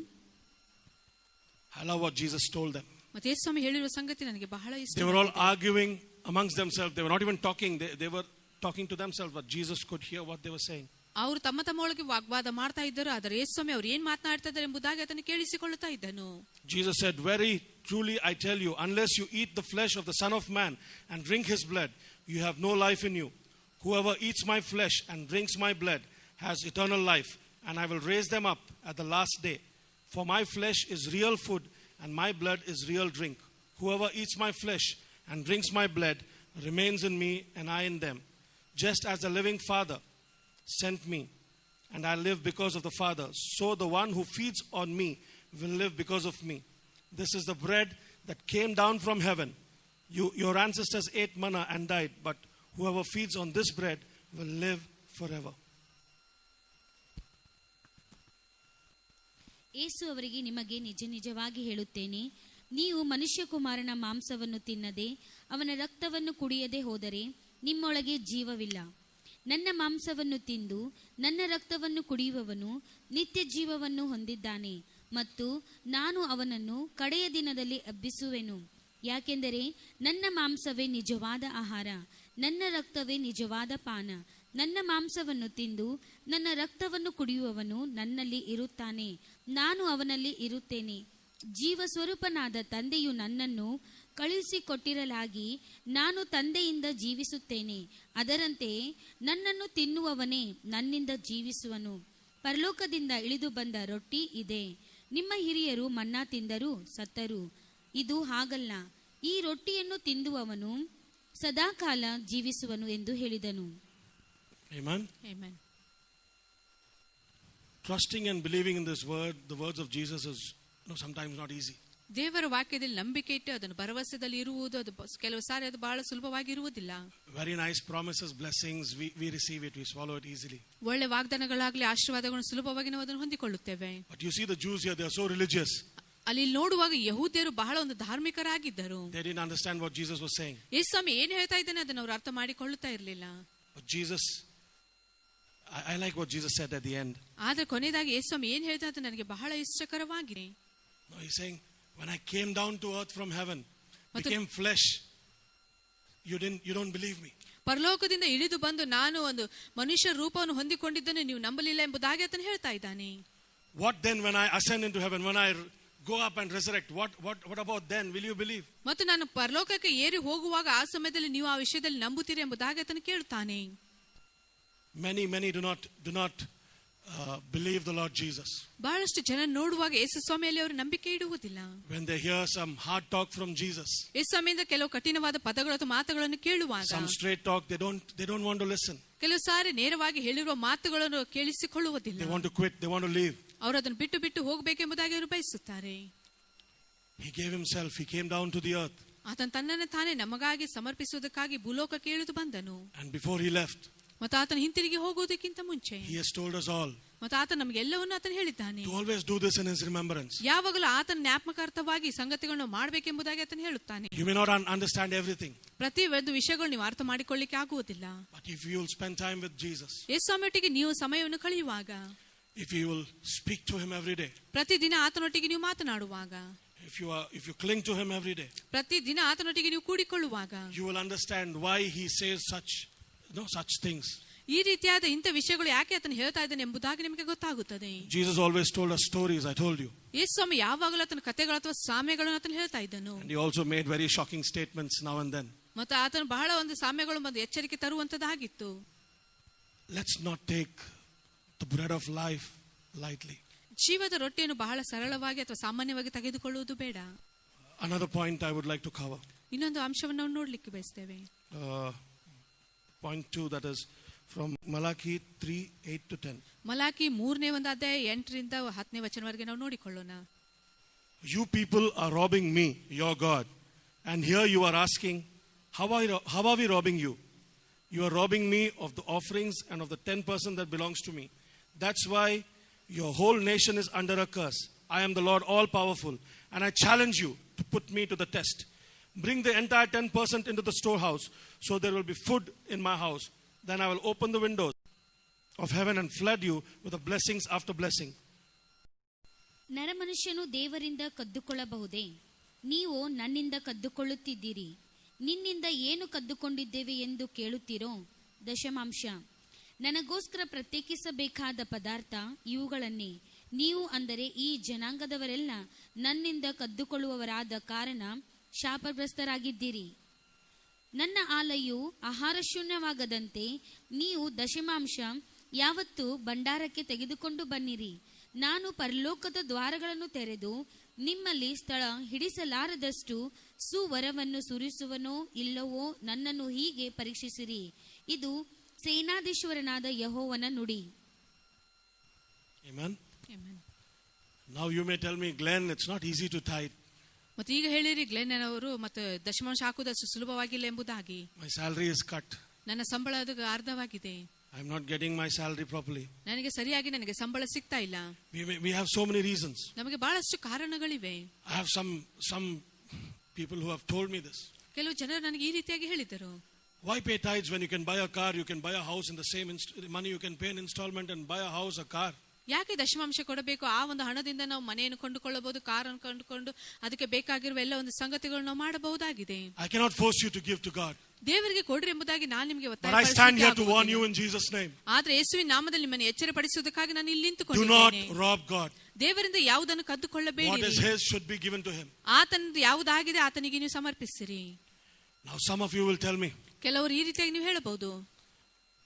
I love what Jesus told them. ಮತ್ತೆ ಯೇಸು ಸ್ವಾಮಿ ಹೇಳಿರುವ ಸಂಗತಿ ನನಗೆ ಬಹಳ ಇಷ್ಟ. They were all arguing amongst themselves. They were not even talking. They were talking to themselves, but Jesus could hear what they were saying. ಅವರು ತಮ್ಮೊಳಗೆ ವಾಗ್ವಾದ ಮಾಡ್ತಾ ಇದ್ದರು, ಆದರೆ ಯೇಸು ಸ್ವಾಮಿ ಅವರು ಏನ್ ಮಾತನಾಡ್ತಾ ಇದ್ದಾರೆ ಎಂಬುದಾಗಿ ಅದನ್ನು ಕೇಳಿಸಿಕೊಳ್ಳುತ್ತಾ ಇದ್ದನು. Jesus said, very truly I tell you, unless you eat the flesh of the Son of Man and drink his blood, you have no life in you. Whoever eats my flesh and drinks my blood has eternal life, and I will raise them up at the last day. For my flesh is real food, and my blood is real drink. Whoever eats my flesh and drinks my blood remains in me, and I in them. Just as the living Father sent me, and I live because of the Father, so the one who feeds on me will live because of me. This is the bread that came down from heaven. Your ancestors ate manna and died, but whoever feeds on this bread will live forever. ಯೇಸು ಅವರಿಗೆ, ನಿಮಗೆ ನಿಜವಾಗಿ ಹೇಳುತ್ತೇನೆ, ನೀವು ಮನುಷ್ಯಕುಮಾರನ ಮಾಂಸವನ್ನು ತಿನ್ನದೆ ಅವನ ರಕ್ತವನ್ನು ಕುಡಿಯದೆ ಹೋದರೆ ನಿಮ್ಮೊಳಗೆ ಜೀವವಿಲ್ಲ. ನನ್ನ ಮಾಂಸವನ್ನು ತಿಂದು ನನ್ನ ರಕ್ತವನ್ನು ಕುಡಿಯುವವನು ನಿತ್ಯ ಜೀವವನ್ನು ಹೊಂದಿದ್ದಾನೆ, ಮತ್ತು ನಾನು ಅವನನ್ನು ಕಡೆಯ ದಿನದಲ್ಲಿ ಎಬ್ಬಿಸುವೆನು. ಯಾಕೆಂದರೆ ನನ್ನ ಮಾಂಸವೇ ನಿಜವಾದ ಆಹಾರ, ನನ್ನ ರಕ್ತವೇ ನಿಜವಾದ ಪಾನ. ನನ್ನ ಮಾಂಸವನ್ನು ತಿಂದು ನನ್ನ ರಕ್ತವನ್ನು ಕುಡಿಯುವವನು ನನ್ನಲ್ಲಿ ಇರುತ್ತಾನೆ, ನಾನು ಅವನಲ್ಲಿ ಇರುತ್ತೇನೆ. ಜೀವ ಸ್ವರೂಪನಾದ ತಂದೆಯು ನನ್ನನ್ನು ಕಳುಹಿಸಿಕೊಟ್ಟಿರಲಾಗಿ ನಾನು ತಂದೆಯಿಂದ ಜೀವಿಸುತ್ತೇನೆ. ಅದರಂತೆ ನನ್ನನ್ನು ತಿನ್ನುವವನೇ ನನ್ನಿಂದ ಜೀವಿಸುವನು. ಪರಲೋಕದಿಂದ ಇಳಿದು ಬಂದ ರೊಟ್ಟಿ ಇದೆ. ನಿಮ್ಮ ಹಿರಿಯರು ಮನ್ನಾ ತಿಂದರೂ ಸತ್ತರು, ಇದು ಹಾಗಲ್ಲ. ಈ ರೊಟ್ಟಿಯನ್ನು ತಿಂದುವವನು ಸದಾಕಾಲ ಜೀವಿಸುವನು ಎಂದು ಹೇಳಿದನು. Amen. Amen. Trusting and believing in this word, the words of Jesus, is sometimes not easy. ದೇವರ ವಾಕ್ಯದಲ್ಲಿ ನಂಬಿಕೆ ಇಟ್ಟು ಅದನ್ನು ಭರವಸೆದಲ್ಲಿ ಇರುವುದು ಅದು ಕೆಲವು ಸಾರಿ ಅದು ಬಹಳ ಸುಲಭವಾಗಿರುವುದಿಲ್ಲ. Very nice promises, blessings, we receive it, we swallow it easily. ಒಳ್ಳೆ ವಾಗ್ದಾನಗಳಾಗ್ಲಿ ಆಶೀರ್ವಾದಗಳನ್ನು ಸುಲಭವಾಗಿ ನಾವು ಅದನ್ನು ಹೊಂದಿಕೊಳ್ಳುತ್ತೇವೆ. But you see the Jews here, they are so religious. ಅಲ್ಲಿ ನೋಡುವಾಗ ಯಹೂದ್ಯರು ಬಹಳ ಒಂದು ಧಾರ್ಮಿಕರಾಗಿದ್ದರು. They didn't understand what Jesus was saying. ಯೇಸು ಸ್ವಾಮಿ ಏನು ಹೇಳ್ತಾ ಇದ್ದಾನೆ ಅದನ್ನು ಅವರು ಅರ್ಥ ಮಾಡಿಕೊಳ್ಳುತ್ತಾ ಇರಲಿಲ್ಲ. But Jesus, I like what Jesus said at the end. ಆದ್ರೆ ಕೊನೆಯದಾಗಿ ಯೇಸು ಸ್ವಾಮಿ ಏನು ಹೇಳ್ತಾ ಇದ್ದಾನೆ ನನಗೆ ಬಹಳ ಇಷ್ಟಕರವಾಗಿದೆ. No, he's saying, when I came down to earth from heaven, became flesh, you don't believe me. ಪರಲೋಕದಿಂದ ಇಳಿದು ಬಂದು ನಾನು ಒಂದು ಮನುಷ್ಯ ರೂಪವನ್ನು ಹೊಂದಿಕೊಂಡಿದ್ದನ್ನು ನೀವು ನಂಬಲಿಲ್ಲ ಎಂಬುದಾಗಿ ಆತನು ಹೇಳ್ತಾ ಇದ್ದಾನೆ. What then when I ascend into heaven, when I go up and resurrect, what about then? Will you believe? ಮತ್ತು ನಾನು ಪರಲೋಕಕ್ಕೆ ಏರಿ ಹೋಗುವಾಗ ಆ ಸಮಯದಲ್ಲಿ ನೀವು ಆ ವಿಷಯದಲ್ಲಿ ನಂಬುತ್ತೀರಿ ಎಂಬುದಾಗಿ ಆತನು ಕೇಳುತ್ತಾನೆ. Many do not believe the Lord Jesus. ಬಹಳಷ್ಟು ಜನ ನೋಡುವಾಗ ಯೇಸು ಸ್ವಾಮಿಯಲ್ಲಿ ಅವರು ನಂಬಿಕೆ ಇಡುವುದಿಲ್ಲ. When they hear some hard talk from Jesus, ಯೇಸು ಸ್ವಾಮಿಯಿಂದ ಕೆಲವು ಕಠಿಣವಾದ ಪದಗಳು ಅಥವಾ ಮಾತುಗಳನ್ನು ಕೇಳುವಾಗ, some straight talk, they don't want to listen. ಕೆಲವು ಸಾರಿ ನೇರವಾಗಿ ಹೇಳಿರುವ ಮಾತುಗಳನ್ನು ಕೇಳಿಸಿಕೊಳ್ಳುವುದಿಲ್ಲ. They want to quit, they want to leave. ಅವರು ಅದನ್ನು ಬಿಟ್ಟು ಹೋಗಬೇಕೆಂಬುದಾಗಿ ಅವರು ಬಯಸುತ್ತಾರೆ. He gave himself, he came down to the earth. ಆತನು ತನ್ನನ್ನು ತಾನೇ ನಮಗಾಗಿ ಸಮರ್ಪಿಸುವುದಕ್ಕಾಗಿ ಭೂಲೋಕಕ್ಕೆ ಇಳಿದು ಬಂದನು. And before he left, ಮತ್ತು ಆತನು ಹಿಂತಿರುಗಿ ಹೋಗುವುದಕ್ಕಿಂತ ಮುಂಚೆ he has told us all ಮತ್ತು ಆತನು ನಮಗೆಲ್ಲವನ್ನೂ ಆತನು ಹೇಳಿದ್ದಾನೆ. to always do this in his remembrance. ಯಾವಾಗಲೂ ಆತನ ಜ್ಞಾಪಕಾರ್ಥವಾಗಿ ಸಂಗತಿಗಳನ್ನು ಮಾಡಬೇಕೆಂಬುದಾಗಿ ಆತನು ಹೇಳುತ್ತಾನೆ. You may not understand everything, ಪ್ರತಿ ಒಂದು ವಿಷಯಗಳು ನೀವು ಅರ್ಥ ಮಾಡಿಕೊಳ್ಳಿಕ್ಕೆ ಆಗುವುದಿಲ್ಲ. but if you will spend time with Jesus, ಯೇಸು ಸ್ವಾಮಿಯೊಟ್ಟಿಗೆ ನೀವು ಸಮಯವನ್ನು ಕಳೆಯುವಾಗ, if you will speak to him every day, ಪ್ರತಿದಿನ ಆತನೊಟ್ಟಿಗೆ ನೀವು ಮಾತನಾಡುವಾಗ, if you cling to him every day, ಪ್ರತಿದಿನ ಆತನೊಟ್ಟಿಗೆ ನೀವು ಕೂಡಿಕೊಳ್ಳುವಾಗ, you will understand why he says such things. ಈ ರೀತಿಯಾದ ಇಂಥ ವಿಷಯಗಳು ಯಾಕೆ ಆತನು ಹೇಳ್ತಾ ಇದ್ದಾನೆ ಎಂಬುದಾಗಿ ನಿಮಗೆ ಗೊತ್ತಾಗುತ್ತದೆ. Jesus always told us stories, I told you. ಯೇಸು ಸ್ವಾಮಿ ಯಾವಾಗಲೂ ಆತನ ಕಥೆಗಳು ಅಥವಾ ಸಾಮ್ಯಗಳನ್ನು ಆತನು ಹೇಳ್ತಾ ಇದ್ದನು. And he also made very shocking statements now and then. ಮತ್ತು ಆತನು ಬಹಳ ಒಂದು ಸಾಮ್ಯಗಳು ಮತ್ತು ಎಚ್ಚರಿಕೆ ತರುವಂತದ್ದಾಗಿತ್ತು. Let's not take the bread of life lightly. ಜೀವದ ರೊಟ್ಟಿಯನ್ನು ಬಹಳ ಸರಳವಾಗಿ ಅಥವಾ ಸಾಮಾನ್ಯವಾಗಿ ತೆಗೆದುಕೊಳ್ಳುವುದು ಬೇಡ. Another point I would like to cover. ಇನ್ನೊಂದು ಅಂಶವನ್ನು ನಾವು ನೋಡ್ಲಿಕ್ಕೆ ಬಯಸ್ತೇವೆ. Point 2, that is from Malachi 3:8-10. Malachi 3ನೇ ಒಂದು ಅಧ್ಯಾಯ 8ರಿಂದ 10ನೇ ವಚನವರೆಗೆ ನಾವು ನೋಡಿಕೊಳ್ಳೋಣ. You people are robbing me, your God, and here you are asking, how are we robbing you? You are robbing me of the offerings and of the 10% that belongs to me. That's why your whole nation is under a curse. I am the Lord all-powerful, and I challenge you to put me to the test. Bring the entire 10% into the storehouse, so there will be food in my house. Then I will open the windows of heaven and flood you with the blessings after blessing. ನರಮನುಷ್ಯನು ದೇವರಿಂದ ಕದ್ದುಕೊಳ್ಳಬಹುದೇ? ನೀವು ನನ್ನಿಂದ ಕದ್ದುಕೊಳ್ಳುತ್ತಿದ್ದೀರಿ. ನಿನ್ನಿಂದ ಏನು ಕದ್ದುಕೊಂಡಿದ್ದೇವೆ ಎಂದು ಕೇಳುತ್ತೀರೋ? ದಶಮಾಂಶ. ನನಗೋಸ್ಕರ ಪ್ರತ್ಯೇಕಿಸಬೇಕಾದ ಪದಾರ್ಥ ಇವುಗಳನ್ನೇ. ನೀವು ಅಂದರೆ ಈ ಜನಾಂಗದವರೆಲ್ಲ ನನ್ನಿಂದ ಕದ್ದುಕೊಳ್ಳುವವರಾದ ಕಾರಣ ಶಾಪಗ್ರಸ್ತರಾಗಿದ್ದೀರಿ. ನನ್ನ ಆಲಯವು ಆಹಾರ ಶೂನ್ಯವಾಗದಂತೆ ನೀವು ದಶಮಾಂಶ ಯಾವತ್ತು ಭಂಡಾರಕ್ಕೆ ತೆಗೆದುಕೊಂಡು ಬನ್ನಿರಿ. ನಾನು ಪರಲೋಕದ ದ್ವಾರಗಳನ್ನು ತೆರೆದು ನಿಮ್ಮಲ್ಲಿ ಸ್ಥಳ ಹಿಡಿಸಲಾರದಷ್ಟು ಸುವರವನ್ನು ಸುರಿಸುವನೋ ಇಲ್ಲವೋ ನನ್ನನ್ನು ಹೀಗೆ ಪರೀಕ್ಷಿಸಿರಿ. ಇದು ಸೇನಾಧೀಶ್ವರನಾದ ಯೆಹೋವನ ನುಡಿ. Amen. Now you may tell me, Glenn, it's not easy to tithe. ಮತ್ತು ಈಗ ಹೇಳಿರಿ ಗ್ಲೆನ್ ಅವರು ಮತ್ತು ದಶಮಾಂಶ ಹಾಕುವುದಷ್ಟು ಸುಲಭವಾಗಿಲ್ಲ ಎಂಬುದಾಗಿ. My salary is cut. ನನ್ನ ಸಂಬಳ ಅದು ಅರ್ಧವಾಗಿದೆ. I'm not getting my salary properly. ನನಗೆ ಸರಿಯಾಗಿ ನನಗೆ ಸಂಬಳ ಸಿಗ್ತಾ ಇಲ್ಲ. We have so many reasons. ನಮಗೆ ಬಹಳಷ್ಟು ಕಾರಣಗಳಿವೆ. I have some people who have told me this. ಕೆಲವು ಜನರು ನನಗೆ ಈ ರೀತಿಯಾಗಿ ಹೇಳಿದರು. Why pay tithes when you can buy a car, you can buy a house in the same money you can pay an installment and buy a house, a car? ಯಾಕೆ ದಶಮಾಂಶ ಕೊಡಬೇಕು? ಆ ಒಂದು ಹಣದಿಂದ ನಾವು ಮನೆಯನ್ನು ಕೊಂಡುಕೊಳ್ಳಬಹುದು, ಕಾರನ್ನು ಕೊಂಡುಕೊಂಡು ಅದಕ್ಕೆ ಬೇಕಾಗಿರುವ ಎಲ್ಲ ಒಂದು ಸಂಗತಿಗಳನ್ನು ನಾವು ಮಾಡಬಹುದಾಗಿದೆ. I cannot force you to give to God. ದೇವರಿಗೆ ಕೊಡ್ರಿ ಎಂಬುದಾಗಿ ನಾನು ನಿಮಗೆ But I stand here to warn you in Jesus' name. ಆದ್ರೆ ಯೇಸುವಿನ ನಾಮದಲ್ಲಿ ನಿಮ್ಮನ್ನು ಎಚ್ಚರಪಡಿಸುವುದಕ್ಕಾಗಿ ನಾನು ಇಲ್ಲಿ Do not ನಿಂತುಕೊಂಡಿದ್ದೇನೆ. rob God. ದೇವರಿಂದ ಯಾವುದನ್ನು What ಕದ್ದುಕೊಳ್ಳಬೇಡಿ. is His should be given to Him. ಆತನದು ಯಾವುದಾಗಿದೆ ಆತನಿಗೆ ನೀವು ಸಮರ್ಪಿಸಿರಿ. Now some of you will tell me, ಕೆಲವರು ಈ ರೀತಿಯಾಗಿ ನೀವು ಹೇಳಬಹುದು,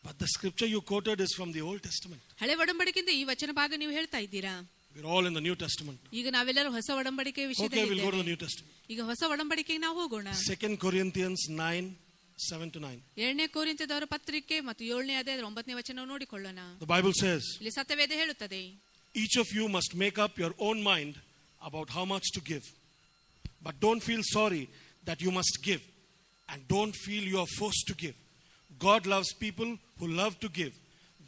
but the scripture you quoted is from the Old Testament. ಹಳೆ ಒಡಂಬಡಿಕೆಯಿಂದ ಈ ವಚನ ಭಾಗ ನೀವು ಹೇಳ್ತಾ ಇದ್ದೀರಾ. We're all in the New Testament. ಈಗ ನಾವೆಲ್ಲರೂ ಹೊಸ ಒಡಂಬಡಿಕೆಯ Okay, we'll go to the ವಿಷಯದಲ್ಲಿ New Testament. ಈಗ ಹೊಸ ಒಡಂಬಡಿಕೆಗೆ ನಾವು ಹೋಗೋಣ. 2 Corinthians 9:7-9. 2 ಕೊರಿಂಥದವರ ಪತ್ರಿಕೆ ಮತ್ತು 7ನೇ ಅಧ್ಯಾಯದ 9ನೇ ವಚನವನ್ನು ನೋಡಿಕೊಳ್ಳೋಣ. The Bible says, ಇಲ್ಲಿ ಸತ್ಯವೇದ ಹೇಳುತ್ತದೆ, each of you must make up your own mind about how much to give. But don't feel sorry that you must give. And don't feel you are forced to give. God loves people who love to give.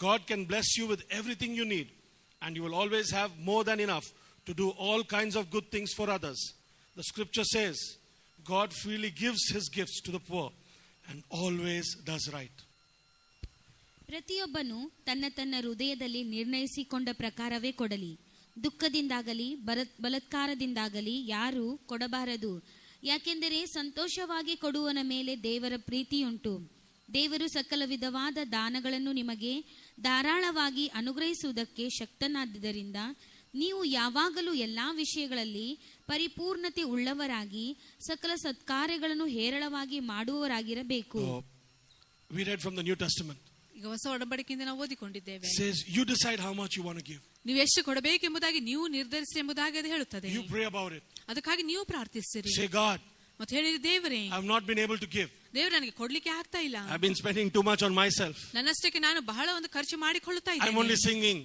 God can bless you with everything you need. And you will always have more than enough to do all kinds of good things for others. The scripture says, God freely gives His gifts to the poor and always does right. ಪ್ರತಿಯೊಬ್ಬನು ತನ್ನ ತನ್ನ ಹೃದಯದಲ್ಲಿ ನಿರ್ಣಯಿಸಿಕೊಂಡ ಪ್ರಕಾರವೇ ಕೊಡಲಿ. ದುಃಖದಿಂದಾಗಲಿ ಬಲಾತ್ಕಾರದಿಂದಾಗಲಿ ಯಾರೂ ಕೊಡಬಾರದು. ಯಾಕೆಂದರೆ ಸಂತೋಷವಾಗಿ ಕೊಡುವನ ಮೇಲೆ ದೇವರ ಪ್ರೀತಿಯುಂಟು. ದೇವರು ಸಕಲ ವಿಧವಾದ ದಾನಗಳನ್ನು ನಿಮಗೆ ಧಾರಾಳವಾಗಿ ಅನುಗ್ರಹಿಸುವುದಕ್ಕೆ ಶಕ್ತನಾದ್ದರಿಂದ ನೀವು ಯಾವಾಗಲೂ ಎಲ್ಲಾ ವಿಷಯಗಳಲ್ಲಿ ಪರಿಪೂರ್ಣತೆ ಉಳ್ಳವರಾಗಿ ಸಕಲ ಸತ್ಕಾರ್ಯಗಳನ್ನು ಹೇರಳವಾಗಿ ಮಾಡುವವರಾಗಿರಬೇಕು. We read from the New Testament. ಈಗ ಹೊಸ ಒಡಂಬಡಿಕೆಯಿಂದ ನಾವು ಓದಿಕೊಂಡಿದ್ದೇವೆ. Says you decide how much you want to give. ನೀವು ಎಷ್ಟು ಕೊಡಬೇಕೆಂಬುದಾಗಿ ನೀವು ನಿರ್ಧರಿಸಿ ಎಂಬುದಾಗಿ ಅದು ಹೇಳುತ್ತದೆ. You pray about it. ಅದಕ್ಕಾಗಿ ನೀವು ಪ್ರಾರ್ಥಿಸಿರಿ. Say, God, ಮತ್ತೆ ಹೇಳಿರಿ, ದೇವರೇ, I have not been able to give. ದೇವರು ನನಗೆ ಕೊಡ್ಲಿಕ್ಕೆ ಆಗ್ತಾ ಇಲ್ಲ. I've been spending too much on myself. ನನ್ನಷ್ಟಕ್ಕೆ ನಾನು ಬಹಳ ಒಂದು ಖರ್ಚು ಮಾಡಿಕೊಳ್ಳುತ್ತಾ I'm only ಇದ್ದೇನೆ. singing.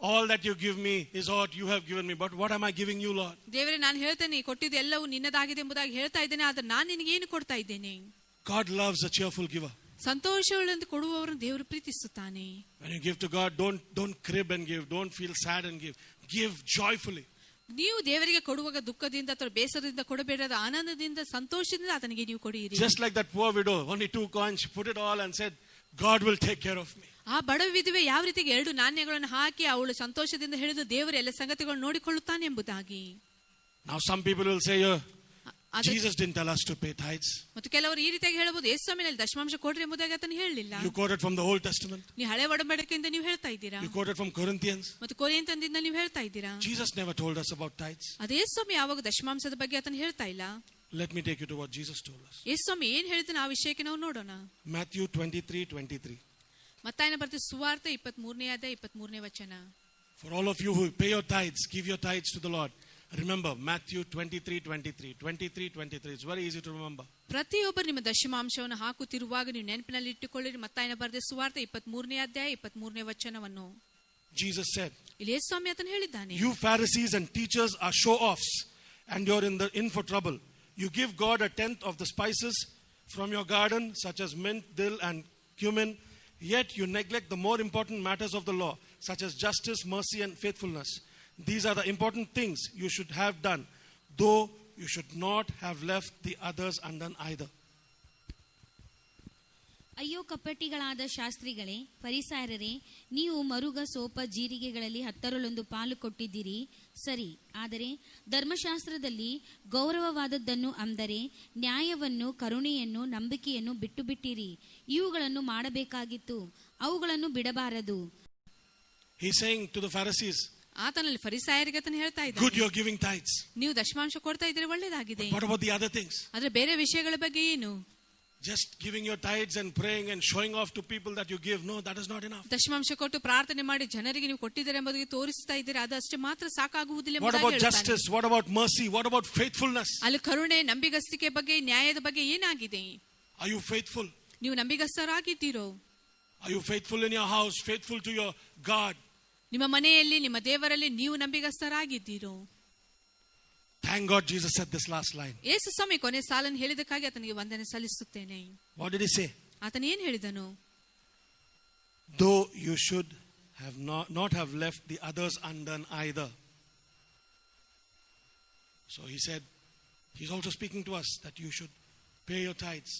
All that you give me is what you have given me. But what am I giving you, Lord? ದೇವರೇ, ನಾನು ಹೇಳ್ತೇನೆ ಕೊಟ್ಟಿದ್ದು ಎಲ್ಲವೂ ನಿನ್ನದಾಗಿದೆ ಎಂಬುದಾಗಿ ಹೇಳ್ತಾ ಇದ್ದೇನೆ. ಆದ್ರೆ ನಾನು ನಿನಗೆ ಏನು ಕೊಡ್ತಾ ಇದ್ದೇನೆ? God loves a cheerful giver. ಸಂತೋಷವುಳ್ಳಂತೆ ಕೊಡುವವರನ್ನು ದೇವರು ಪ್ರೀತಿಸುತ್ತಾನೆ. When you give to God, don't crib and give. Don't feel sad and give. Give joyfully. ನೀವು ದೇವರಿಗೆ ಕೊಡುವಾಗ ದುಃಖದಿಂದ ಅಥವಾ ಬೇಸರದಿಂದ ಕೊಡಬೇಡದ, ಆನಂದದಿಂದ ಸಂತೋಷದಿಂದ ಆತನಿಗೆ ನೀವು ಕೊಡಿರಿ. Just like that poor widow, only 2 coins, she put it all and said, God will take care of me. ಆ ಬಡ ವಿಧವೆ ಯಾವ ರೀತಿಗೆ 2 ನಾಣ್ಯಗಳನ್ನು ಹಾಕಿ ಅವಳು ಸಂತೋಷದಿಂದ ಹೇಳಿದ, ದೇವರು ಎಲ್ಲ ಸಂಗತಿಗಳನ್ನು ನೋಡಿಕೊಳ್ಳುತ್ತಾನೆ ಎಂಬುದಾಗಿ. Now some people will say, Jesus didn't tell us to pay tithes. ಮತ್ತು ಕೆಲವರು ಈ ರೀತಿಯಾಗಿ ಹೇಳಬಹುದು, ಯೇಸು ಸ್ವಾಮಿನಲ್ಲಿ ದಶಮಾಂಶ ಕೊಡ್ರಿ ಎಂಬುದಾಗಿ ಆತನು ಹೇಳಲಿಲ್ಲ. You quoted from the Old Testament. ನೀವು ಹಳೆ ಒಡಂಬಡಿಕೆಯಿಂದ ನೀವು ಹೇಳ್ತಾ ಇದ್ದೀರಾ. You quoted from Corinthians. ಮತ್ತು ಕೊರಿಂಥದಿಂದ ನೀವು ಹೇಳ್ತಾ ಇದ್ದೀರಾ. Jesus never told us about tithes. ಅದೇ ಯೇಸು ಸ್ವಾಮಿ ಯಾವಾಗ ದಶಮಾಂಶದ ಬಗ್ಗೆ ಆತನು ಹೇಳ್ತಾ ಇಲ್ಲ. Let me take you to what Jesus told us. ಯೇಸು ಸ್ವಾಮಿ ಏನ್ ಹೇಳ್ತಾನೆ ಆ ವಿಷಯಕ್ಕೆ ನಾವು ನೋಡೋಣ. Matthew 23:23. ಮತ್ತಾಯನ ಬರೆದ ಸುವಾರ್ತೆ 23ನೇ ಅಧ್ಯಾಯ 23ನೇ ವಚನ. For all of you who pay your tithes, give your tithes to the Lord. Remember Matthew 23:23. 23:23. It's very easy to remember. ಪ್ರತಿಯೊಬ್ಬರು ನಿಮ್ಮ ದಶಮಾಂಶವನ್ನು ಹಾಕುತ್ತಿರುವಾಗ ನೀವು ನೆನಪಿನಲ್ಲಿ ಇಟ್ಟುಕೊಳ್ಳಿರಿ. ಮತ್ತಾಯನ ಬರೆದ ಸುವಾರ್ತೆ 23ನೇ ಅಧ್ಯಾಯ 23ನೇ ವಚನವನ್ನು. Jesus said, ಇಲ್ಲಿ ಯೇಸು ಸ್ವಾಮಿ ಆತನು ಹೇಳಿದ್ದಾನೆ, you Pharisees and teachers are show-offs and you're in for trouble. You give God 1/10 of the spices from your garden, such as mint, dill and cumin, yet you neglect the more important matters of the law, such as justice, mercy and faithfulness. These are the important things you should have done, though you should not have left the others undone either. ಅಯ್ಯೋ ಕಪಟಿಗಳಾದ ಶಾಸ್ತ್ರಿಗಳೇ, ಫರಿಸಾಯರೇ, ನೀವು ಮರುಗ, sofa, ಜೀರಿಗೆಗಳಲ್ಲಿ 10 ಪಾಲು ಕೊಟ್ಟಿದ್ದೀರಿ ಸರಿ, ಆದರೆ ಧರ್ಮಶಾಸ್ತ್ರದಲ್ಲಿ ಗೌರವವಾದದ್ದನ್ನು ಅಂದರೆ ನ್ಯಾಯವನ್ನು, ಕರುಣೆಯನ್ನು, ನಂಬಿಕೆಯನ್ನು ಬಿಟ್ಟು ಬಿಟ್ಟಿರಿ. ಇವುಗಳನ್ನು ಮಾಡಬೇಕಾಗಿತ್ತು, ಅವುಗಳನ್ನು ಬಿಡಬಾರದು. He's saying to the Pharisees, ಆತನಲ್ಲಿ ಫರಿಸಾಯರಿಗೆ ಆತನು ಹೇಳ್ತಾ ಇದ್ದಾನೆ, good, you're giving tithes. ನೀವು ದಶಮಾಂಶ ಕೊಡ್ತಾ ಇದ್ದೀರಿ, ಒಳ್ಳೆಯದಾಗಿದೆ. What about the other things? ಆದ್ರೆ ಬೇರೆ ವಿಷಯಗಳ ಬಗ್ಗೆ ಏನು? Just giving your tithes and praying and showing off to people that you give. No, that is not enough. ದಶಮಾಂಶ ಕೊಟ್ಟು ಪ್ರಾರ್ಥನೆ ಮಾಡಿ ಜನರಿಗೆ ನೀವು ಕೊಟ್ಟಿದ್ದೀರಿ ಎಂಬುದಕ್ಕೆ ತೋರಿಸ್ತಾ ಇದ್ದೀರಿ, ಅದು ಅಷ್ಟೇ ಮಾತ್ರ ಸಾಕಾಗುವುದಿಲ್ಲ. What about justice? What about mercy? What about faithfulness? ಅಲ್ಲಿ ಕರುಣೆ, ನಂಬಿಗಸ್ತಿಕೆ ಬಗ್ಗೆ, ನ್ಯಾಯದ ಬಗ್ಗೆ ಏನಾಗಿದೆ? Are you faithful? ನೀವು ನಂಬಿಗಸ್ತರಾಗಿದ್ದೀರೋ? Are you faithful in your house? Faithful to your God? ನಿಮ್ಮ ಮನೆಯಲ್ಲಿ, ನಿಮ್ಮ ದೇವರಲ್ಲಿ ನೀವು ನಂಬಿಗಸ್ತರಾಗಿದ್ದೀರೋ? Thank God Jesus said this last line. ಯೇಸು ಸ್ವಾಮಿ ಕೊನೆ ಸಾಲನ್ನು ಹೇಳಿದಕ್ಕಾಗಿ ಆತನಿಗೆ ವಂದನೆ ಸಲ್ಲಿಸುತ್ತೇನೆ. What did he say? ಆತನ ಏನ್ ಹೇಳಿದನು? though you should have not have left the others undone either. So he said, he's also speaking to us that you should pay your tithes.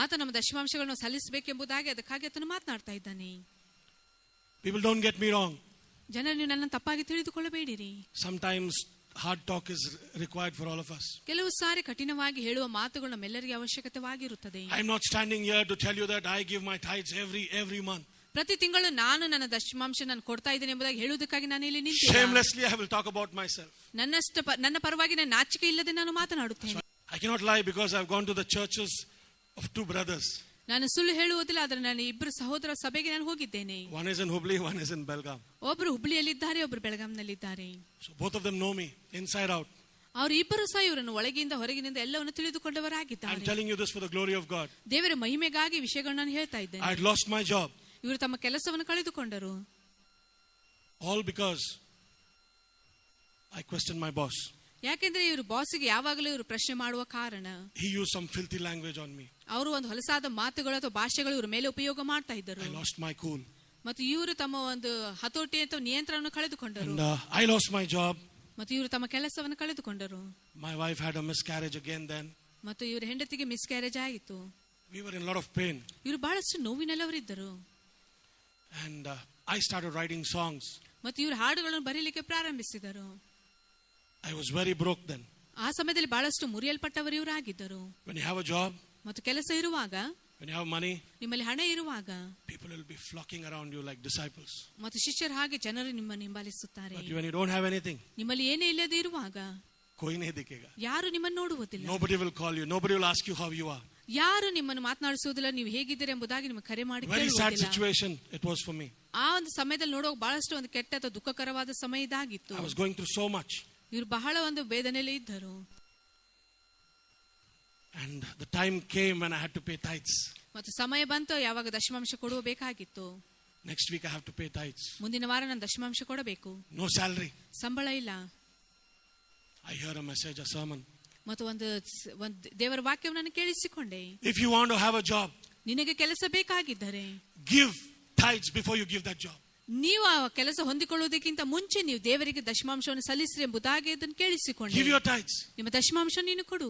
ಆತ ನಮ್ಮ ದಶಮಾಂಶಗಳನ್ನು ಸಲ್ಲಿಸಬೇಕೆಂಬುದಾಗಿ ಅದಕ್ಕಾಗಿ ಆತನು ಮಾತನಾಡ್ತಾ ಇದ್ದಾನೆ. People, don't get me wrong. ಜನರು ನೀವು ನನ್ನನ್ನು ತಪ್ಪಾಗಿ ತಿಳಿದುಕೊಳ್ಳಬೇಡಿರಿ. Sometimes hard talk is required for all of us. ಕೆಲವು ಸಾರಿ ಕಠಿಣವಾಗಿ ಹೇಳುವ ಮಾತುಗಳು ನಮ್ಮೆಲ್ಲರಿಗೆ ಅವಶ್ಯಕತೆವಾಗಿರುತ್ತದೆ. I'm not standing here to tell you that I give my tithes every month. ಪ್ರತಿ ತಿಂಗಳು ನಾನು ನನ್ನ ದಶಮಾಂಶ ನಾನು ಕೊಡ್ತಾ ಇದ್ದೇನೆ ಎಂಬುದಾಗಿ ಹೇಳುವುದಕ್ಕಾಗಿ ನಾನು ಇಲ್ಲಿ ನಿಂತಿಲ್ಲ. Shamelessly I will talk about myself. ನನ್ನ ಪರವಾಗಿ ನಾನು ನಾಚಿಕೆ ಇಲ್ಲದೆ ನಾನು ಮಾತನಾಡುತ್ತೇನೆ. I cannot lie because I've gone to the churches of two brothers. ನಾನು ಸುಳ್ಳು ಹೇಳುವುದಿಲ್ಲ, ಆದರೆ ನಾನು ಇಬ್ಬರು ಸಹೋದರ ಸಭೆಗೆ ನಾನು ಹೋಗಿದ್ದೇನೆ. One is in Hubli, one is in Belgaum. ಒಬ್ಬರು ಹುಬ್ಳಿಯಲ್ಲಿದ್ದಾರೆ, ಒಬ್ಬರು ಬೆಳಗಾಂನಲ್ಲಿದ್ದಾರೆ. So both of them know me inside out. ಅವರು ಇಬ್ಬರು ಸಹ ಇವರನ್ನು ಒಳಗಿಂದ ಹೊರಗಿನಿಂದ ಎಲ್ಲವನ್ನು ತಿಳಿದುಕೊಂಡವರಾಗಿದ್ದಾರೆ. I'm telling you this for the glory of God. ದೇವರ ಮಹಿಮೆಗಾಗಿ ವಿಷಯಗಳನ್ನು ನಾನು ಹೇಳ್ತಾ ಇದ್ದೇನೆ. I had lost my job. ಇವರು ತಮ್ಮ ಕೆಲಸವನ್ನು ಕಳೆದುಕೊಂಡರು. All because I questioned my boss. ಯಾಕೆಂದ್ರೆ ಇವರು ಬಾಸಿಗೆ ಯಾವಾಗಲೂ ಇವರು ಪ್ರಶ್ನೆ ಮಾಡುವ ಕಾರಣ He used some filthy language on me. ಅವರು ಒಂದು ಹೊಲಸಾದ ಮಾತುಗಳು ಅಥವಾ ಭಾಷೆಗಳು ಇವ್ರ ಮೇಲೆ ಉಪಯೋಗ ಮಾಡ್ತಾ ಇದ್ದರು. I lost my cool. ಮತ್ತು ಇವರು ತಮ್ಮ ಒಂದು ಹತೋಟಿ ಅಥವಾ ನಿಯಂತ್ರಣವನ್ನು ಕಳೆದುಕೊಂಡರು. And I lost my job. ಮತ್ತು ಇವರು ತಮ್ಮ ಕೆಲಸವನ್ನು ಕಳೆದುಕೊಂಡರು. My wife had a miscarriage again then. ಮತ್ತು ಇವರ ಹೆಂಡತಿಗೆ ಮಿಸ್ಕ್ಯಾರೇಜ್ ಆಯಿತು. We were in a lot of pain. ಇವರು ಬಹಳಷ್ಟು ನೋವಿನಲ್ಲವರಿದ್ದರು. And I started writing songs. ಮತ್ತು ಇವರು ಹಾಡುಗಳನ್ನು ಬರೀಲಿಕ್ಕೆ ಪ್ರಾರಂಭಿಸಿದರು. I was very broke then. ಆ ಸಮಯದಲ್ಲಿ ಬಹಳಷ್ಟು ಮುರಿಯಲ್ಪಟ್ಟವರು ಇವರಾಗಿದ್ದರು. When you have a job, ಮತ್ತು ಕೆಲಸ ಇರುವಾಗ, when you have money, ನಿಮ್ಮಲ್ಲಿ ಹಣ ಇರುವಾಗ, people will be flocking around you like disciples. ಮತ್ತು ಶಿಷ್ಯರ ಹಾಗೆ ಜನರು ನಿಮ್ಮನ್ನು ಹಿಂಬಾಲಿಸುತ್ತಾರೆ. But when you don't have anything, ನಿಮ್ಮಲ್ಲಿ ಏನೇ ಇಲ್ಲದೆ ಇರುವಾಗ koi nahi dikhega. ಯಾರು ನಿಮ್ಮನ್ನು ನೋಡುವುದಿಲ್ಲ. Nobody will call you. Nobody will ask you how you are. ಯಾರು ನಿಮ್ಮನ್ನು ಮಾತನಾಡಿಸುವುದಿಲ್ಲ, ನೀವು ಹೇಗಿದ್ದೀರಿ ಎಂಬುದಾಗಿ ನಿಮಗೆ ಕರೆ ಮಾಡಿ Very sad ಕೇಳುವುದಿಲ್ಲ. situation it was for me. ಆ ಒಂದು ಸಮಯದಲ್ಲಿ ನೋಡುವಾಗ ಬಹಳಷ್ಟು ಒಂದು ಕೆಟ್ಟ ಅಥವಾ ದುಃಖಕರವಾದ ಸಮಯ ಇದಾಗಿತ್ತು. I was going through so much. ಇವರು ಬಹಳ ಒಂದು ವೇದನೆಯಲ್ಲಿ ಇದ್ದರು. And the time came when I had to pay tithes. ಮತ್ತು ಸಮಯ ಬಂತು ಯಾವಾಗ ದಶಮಾಂಶ ಕೊಡಬೇಕಾಗಿತ್ತು. Next week I have to pay tithes. ಮುಂದಿನ ವಾರ ನಾನು ದಶಮಾಂಶ ಕೊಡಬೇಕು. No salary. ಸಂಬಳ ಇಲ್ಲ. I hear a message, a sermon. ಮತ್ತು ಒಂದು ದೇವರ ವಾಕ್ಯವನ್ನು ನಾನು ಕೇಳಿಸಿಕೊಂಡೆ. If you want to have a job, ನಿನಗೆ ಕೆಲಸ ಬೇಕಾಗಿದ್ದರೆ give tithes before you give that job. ನೀವು ಆ ಕೆಲಸ ಹೊಂದಿಕೊಳ್ಳುವುದಕ್ಕಿಂತ ಮುಂಚೆ ನೀವು ದೇವರಿಗೆ ದಶಮಾಂಶವನ್ನು ಸಲ್ಲಿಸಿರಿ ಎಂಬುದಾಗಿ ಅದನ್ನು ಕೇಳಿಸಿಕೊಂಡೆ. Give your tithes. ನಿಮ್ಮ ದಶಮಾಂಶ ನೀನು ಕೊಡು.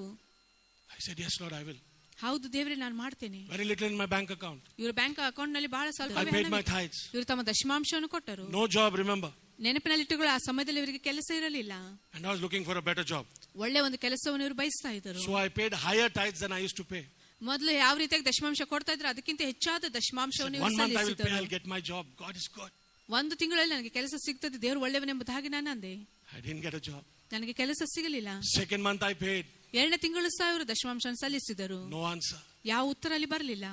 I said, yes Lord, I will. ಹೌದು ದೇವರೇ, ನಾನು ಮಾಡ್ತೇನೆ. Very little in my bank account. ಇವರು ಬ್ಯಾಂಕ್ ಅಕೌಂಟ್ ನಲ್ಲಿ ಬಹಳ ಸ್ವಲ್ಪ I paid my tithes. ಇವರು ತಮ್ಮ ದಶಮಾಂಶವನ್ನು ಕೊಟ್ಟರು. No job, remember. ನೆನಪಿನಲ್ಲಿಟ್ಟುಕೊಳ್ಳಿ, ಆ ಸಮಯದಲ್ಲಿ ಇವರಿಗೆ ಕೆಲಸ ಇರಲಿಲ್ಲ. And I was looking for a better job. ಒಳ್ಳೆ ಒಂದು ಕೆಲಸವನ್ನು ಇವರು ಬಯಸ್ತಾ ಇದ್ದರು. So I paid higher tithes than I used to pay. ಮೊದಲು ಯಾವ ರೀತಿಯಾಗಿ ದಶಮಾಂಶ ಕೊಡ್ತಾ ಇದ್ರು ಅದಕ್ಕಿಂತ ಹೆಚ್ಚಾದ ದಶಮಾಂಶವನ್ನು ಇವರು 1 month I will pay, ಸಲ್ಲಿಸಿದರು. I'll get my job. God is good. ಒಂದು ತಿಂಗಳಲ್ಲಿ ನನಗೆ ಕೆಲಸ ಸಿಗ್ತದೆ, ದೇವರು ಒಳ್ಳೆಯವನೆಂಬುದಾಗಿ ನಾನು ಅಂದೆ. I didn't get a job. ನನಗೆ ಕೆಲಸ ಸಿಗಲಿಲ್ಲ. Second month I paid. ಎರಡನೇ ತಿಂಗಳು ಸಹ ಇವರು ದಶಮಾಂಶ ಸಲ್ಲಿಸಿದರು. No answer. ಯಾವ ಉತ್ತರ ಅಲ್ಲಿ ಬರಲಿಲ್ಲ.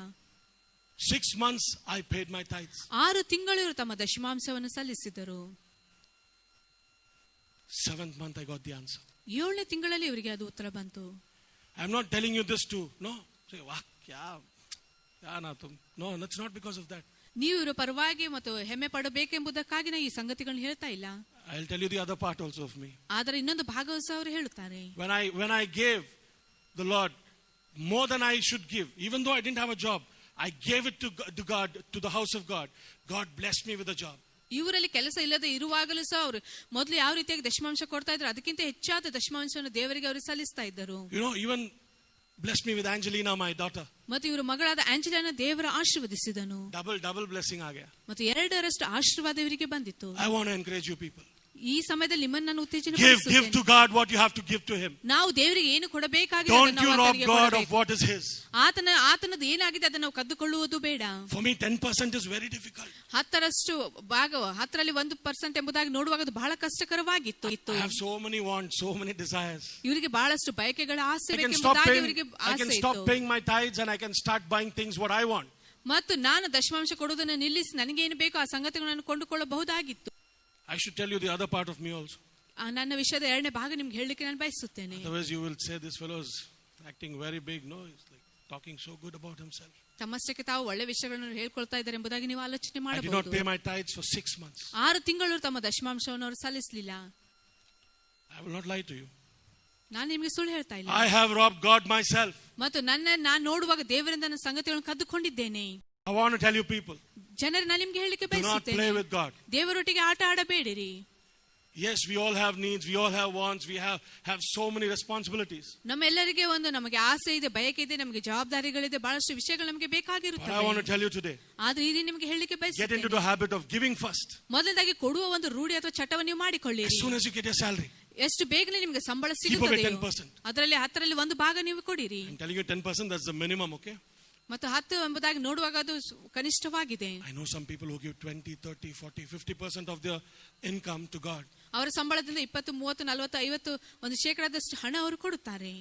6 months I paid my tithes. 6 ತಿಂಗಳು ಇವರು ತಮ್ಮ ದಶಮಾಂಶವನ್ನು ಸಲ್ಲಿಸಿದರು. 7th month I got the answer. 7ನೇ ತಿಂಗಳಲ್ಲಿ ಇವರಿಗೆ ಅದು ಉತ್ತರ ಬಂತು. I'm not telling you this to say wah kya na tum. No, that's not because of that. ನೀವು ಇವರು ಪರವಾಗಿ ಮತ್ತು ಹೆಮ್ಮೆ ಪಡಬೇಕೆಂಬುದಕ್ಕಾಗಿ ನಾನು ಈ ಸಂಗತಿಗಳನ್ನು ಹೇಳ್ತಾ ಇಲ್ಲ. I'll tell you the other part also of me. ಆದರೆ ಇನ್ನೊಂದು ಭಾಗವೂ ಸಹ ಅವರು ಹೇಳುತ್ತಾರೆ. When I gave the Lord more than I should give, even though I didn't have a job, I gave it to God, to the house of God. God blessed me with a job. ಇವರಲ್ಲಿ ಕೆಲಸ ಇಲ್ಲದೆ ಇರುವಾಗಲೂ ಸಹ ಅವರು ಮೊದಲು ಯಾವ ರೀತಿಯಾಗಿ ದಶಮಾಂಶ ಕೊಡ್ತಾ ಇದ್ರು ಅದಕ್ಕಿಂತ ಹೆಚ್ಚಾದ ದಶಮಾಂಶವನ್ನು ದೇವರಿಗೆ ಅವರು ಸಲ್ಲಿಸ್ತಾ ಇದ್ದರು. Even blessed me with Angelina, my daughter. ಮತ್ತು ಇವರು ಮಗಳಾದ ಆಂಜಲಿನಾ ದೇವರ ಆಶೀರ್ವದಿಸಿದನು. Double blessing ಆ gaya. ಮತ್ತು 2ರಷ್ಟು ಆಶೀರ್ವಾದ ಇವರಿಗೆ ಬಂದಿತ್ತು. I want to encourage you people. ಈ ಸಮಯದಲ್ಲಿ ನಿಮ್ಮನ್ನು ನಾನು ಉತ್ತೇಜನ Give to God what you have to give to Him. ನಾವು ದೇವರಿಗೆ ಏನು ಕೊಡಬೇಕಾಗಿದೆ Don't you rob God of what is His. ಆತನದು ಏನಾಗಿದೆ ಅದನ್ನು ನಾವು ಕದ್ದುಕೊಳ್ಳುವುದು ಬೇಡ. For me 10% is very difficult. 10ರಷ್ಟು ಭಾಗ 10ರಲ್ಲಿ 1% ಎಂಬುದಾಗಿ ನೋಡುವಾಗ ಅದು ಬಹಳ ಕಷ್ಟಕರವಾಗಿತ್ತು. I have so many wants, so many desires. ಇವರಿಗೆ ಬಹಳಷ್ಟು ಬಯಕೆಗಳ ಆಸೆ I can ಬೇಕೆಂಬುದಾಗಿ ಇವರಿಗೆ ಆಸೆ stop ಇತ್ತು. paying my tithes and I can start buying things what I want. ಮತ್ತು ನಾನು ದಶಮಾಂಶ ಕೊಡುವುದನ್ನು ನಿಲ್ಲಿಸಿ ನನಗೇನು ಬೇಕೋ ಆ ಸಂಗತಿಗಳನ್ನು ಕೊಂಡುಕೊಳ್ಳಬಹುದಾಗಿತ್ತು. I should tell you the other part of me also. ನನ್ನ ವಿಷಯದ 2ನೇ ಭಾಗ ನಿಮ್ಗೆ ಹೇಳಲಿಕ್ಕೆ ನಾನು ಬಯಸುತ್ತೇನೆ. Otherwise you will say this fellow is acting very big. No, he's like talking so good about himself. ತಮ್ಮಷ್ಟಕ್ಕೆ ತಾವು ಒಳ್ಳೆ ವಿಷಯಗಳನ್ನು ಹೇಳ್ಕೊಳ್ತಾ ಇದ್ದಾರೆ ಎಂಬುದಾಗಿ ನೀವು ಆಲೋಚನೆ I did not ಮಾಡಬಹುದು. pay my tithes for 6 months. 6 ತಿಂಗಳು ತಮ್ಮ ದಶಮಾಂಶವನ್ನು ಅವರು ಸಲ್ಲಿಸಲಿಲ್ಲ. I will not lie to you. ನಾನು ನಿಮಗೆ ಸುಳ್ಳು ಹೇಳ್ತಾ ಇಲ್ಲ. I have robbed God myself. ಮತ್ತು ನಾನು ನೋಡುವಾಗ ದೇವರಿಂದ ನನ್ನ ಸಂಗತಿಗಳನ್ನು ಕದ್ದುಕೊಂಡಿದ್ದೇನೆ. I want to tell you people, ಜನರು ನಾನು ನಿಮ್ಗೆ ಹೇಳಲಿಕ್ಕೆ do not play ಬಯಸುತ್ತೇನೆ, with God. ದೇವರೊಟ್ಟಿಗೆ ಆಟ ಆಡಬೇಡಿರಿ. Yes, we all have needs, we all have wants, we have so many responsibilities. ನಮ್ಮೆಲ್ಲರಿಗೆ ನಮಗೆ ಆಸೆ ಇದೆ, ಬಯಕೆ ಇದೆ, ನಮಗೆ ಜವಾಬ್ದಾರಿಗಳಿದೆ, ಬಹಳಷ್ಟು ವಿಷಯಗಳು ನಮಗೆ But I want ಬೇಕಾಗಿರುತ್ತವೆ. to tell you today, ಆದ್ರೆ ಇದು ನಿಮ್ಗೆ ಹೇಳಲಿಕ್ಕೆ get into ಬಯಸುತ್ತೇನೆ, the habit of giving first. ಮೊದಲದಾಗಿ ಕೊಡುವ ಒಂದು ರೂಢಿ ಅಥವಾ ಚಟವನ್ನು ನೀವು As ಮಾಡಿಕೊಳ್ಳಿರಿ. soon as you get your salary, ಎಷ್ಟು ಬೇಗನೆ ನಿಮ್ಗೆ ಸಂಬಳ Keep away ಸಿಗುತ್ತದೆ 10%. ಅದರಲ್ಲಿ 10ರಲ್ಲಿ ಒಂದು ಭಾಗ ನೀವು ಕೊಡಿರಿ. I'm telling you 10%, that's the minimum, okay? ಮತ್ತು 10 ಎಂಬುದಾಗಿ ನೋಡುವಾಗ ಅದು ಕನಿಷ್ಠವಾಗಿದೆ. I know some people who give 20, 30, 40, 50% of their income to God. ಅವರ ಸಂಬಳದಿಂದ 20, 30, 40, 50 ಒಂದು ಶೇಕಡಾದಷ್ಟು ಹಣ ಅವರು ಕೊಡುತ್ತಾರೆ.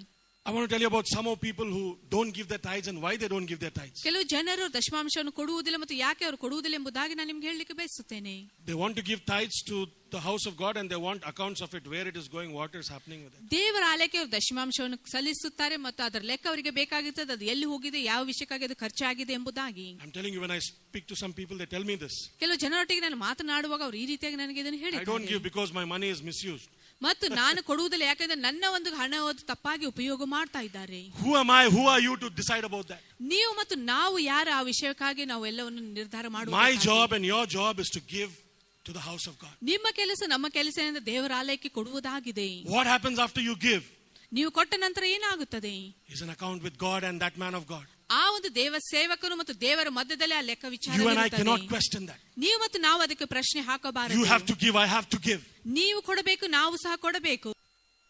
I want to tell you about some more people who don't give their tithes and why they don't give their tithes. ಕೆಲವು ಜನರು ದಶಮಾಂಶವನ್ನು ಕೊಡುವುದಿಲ್ಲ ಮತ್ತು ಯಾಕೆ ಅವರು ಕೊಡುವುದಿಲ್ಲ ಎಂಬುದಾಗಿ ನಾನು ನಿಮ್ಗೆ ಹೇಳಲಿಕ್ಕೆ ಬಯಸುತ್ತೇನೆ. They want to give tithes to the house of God and they want accounts of it, where it is going, what is happening with it. ದೇವರ ಆಲಯಕ್ಕೆ ಅವರು ದಶಮಾಂಶವನ್ನು ಸಲ್ಲಿಸುತ್ತಾರೆ ಮತ್ತು ಅದರ ಲೆಕ್ಕ ಅವರಿಗೆ ಬೇಕಾಗಿರ್ತದೆ, ಅದು ಎಲ್ಲಿ ಹೋಗಿದೆ, ಯಾವ ವಿಷಯಕ್ಕಾಗಿ ಅದು ಖರ್ಚಾಗಿದೆ ಎಂಬುದಾಗಿ. I'm telling you, when I speak to some people, they tell me this. ಕೆಲವು ಜನರೊಟ್ಟಿಗೆ ನಾನು ಮಾತನಾಡುವಾಗ ಅವರು ಈ ರೀತಿಯಾಗಿ ನನಗೆ ಇದನ್ನು I don't give ಹೇಳಿದ್ದಾರೆ. because my money is misused. ಮತ್ತು ನಾನು ಕೊಡುವುದಿಲ್ಲ ಯಾಕಂದ್ರೆ ನನ್ನ ಒಂದು ಹಣ ತಪ್ಪಾಗಿ ಉಪಯೋಗ ಮಾಡ್ತಾ ಇದ್ದಾರೆ. Who am I? Who are you to decide about that? ನೀವು ಮತ್ತು ನಾವು ಯಾರು ಆ ವಿಷಯಕ್ಕಾಗಿ ನಾವು ಎಲ್ಲವನ್ನು ನಿರ್ಧಾರ ಮಾಡುವ. My job and your job is to give to the house of God. ನಿಮ್ಮ ಕೆಲಸ ನಮ್ಮ ಕೆಲಸ ಎಂದು ದೇವರ ಆಲಯಕ್ಕೆ ಕೊಡುವುದಾಗಿದೆ. What happens after you give ನೀವು ಕೊಟ್ಟ ನಂತರ ಏನಾಗುತ್ತದೆ? is an account with God and that man of God. ಆ ಒಂದು ದೇವ ಸೇವಕನು ಮತ್ತು ದೇವರ ಮಧ್ಯದಲ್ಲಿ ಆ ಲೆಕ್ಕ ವಿಚಾರ You and I ಇರುತ್ತದೆ. cannot question that. ನೀವು ಮತ್ತು ನಾವು ಅದಕ್ಕೆ ಪ್ರಶ್ನೆ You ಹಾಕಬಾರದು. have to give, I have to give. ನೀವು ಕೊಡಬೇಕು, ನಾವು ಸಹ ಕೊಡಬೇಕು.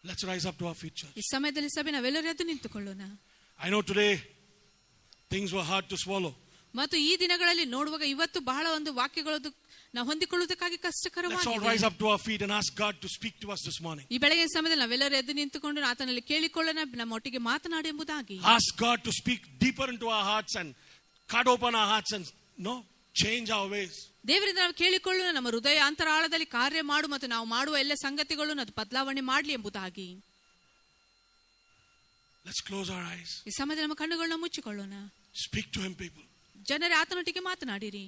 Let's rise up to our feet, church. ಈ ಸಮಯದಲ್ಲಿ ಸಭೆ ನಾವೆಲ್ಲರೂ ಎದ್ದು ನಿಂತುಕೊಳ್ಳೋಣ. I know today things were hard to swallow. ಮತ್ತು ಈ ದಿನಗಳಲ್ಲಿ ನೋಡುವಾಗ ಇವತ್ತು ಬಹಳ ಒಂದು ವಾಕ್ಯಗಳದ್ದು ನಾವು ಹೊಂದಿಕೊಳ್ಳುವುದಕ್ಕಾಗಿ Let's all ಕಷ್ಟಕರವಾಗಿದೆ. rise up to our feet and ask God to speak to us this morning. ಈ ಬೆಳಗಿನ ಸಮಯದಲ್ಲಿ ನಾವೆಲ್ಲರೂ ಎದ್ದು ನಿಂತುಕೊಂಡು ಆತನಲ್ಲಿ ಕೇಳಿಕೊಳ್ಳೋಣ, ನಮ್ಮ ಒಟ್ಟಿಗೆ ಮಾತನಾಡಿ ಎಂಬುದಾಗಿ. Ask God to speak deeper into our hearts and cut open our hearts and change our ways. ದೇವರಿಂದ ನಾವು ಕೇಳಿಕೊಳ್ಳೋಣ, ನಮ್ಮ ಹೃದಯ ಅಂತರಾಳದಲ್ಲಿ ಕಾರ್ಯ ಮಾಡು ಮತ್ತು ನಾವು ಮಾಡುವ ಎಲ್ಲ ಸಂಗತಿಗಳನ್ನು ಅದು ಬದಲಾವಣೆ ಮಾಡಲಿ ಎಂಬುದಾಗಿ. Let's close our eyes. ಈ ಸಮಯದಲ್ಲಿ ನಮ್ಮ ಕಣ್ಣುಗಳನ್ನ ಮುಚ್ಚಿಕೊಳ್ಳೋಣ. Speak to him, people. ಜನರೇ ಆತನೊಟ್ಟಿಗೆ ಮಾತನಾಡಿರಿ,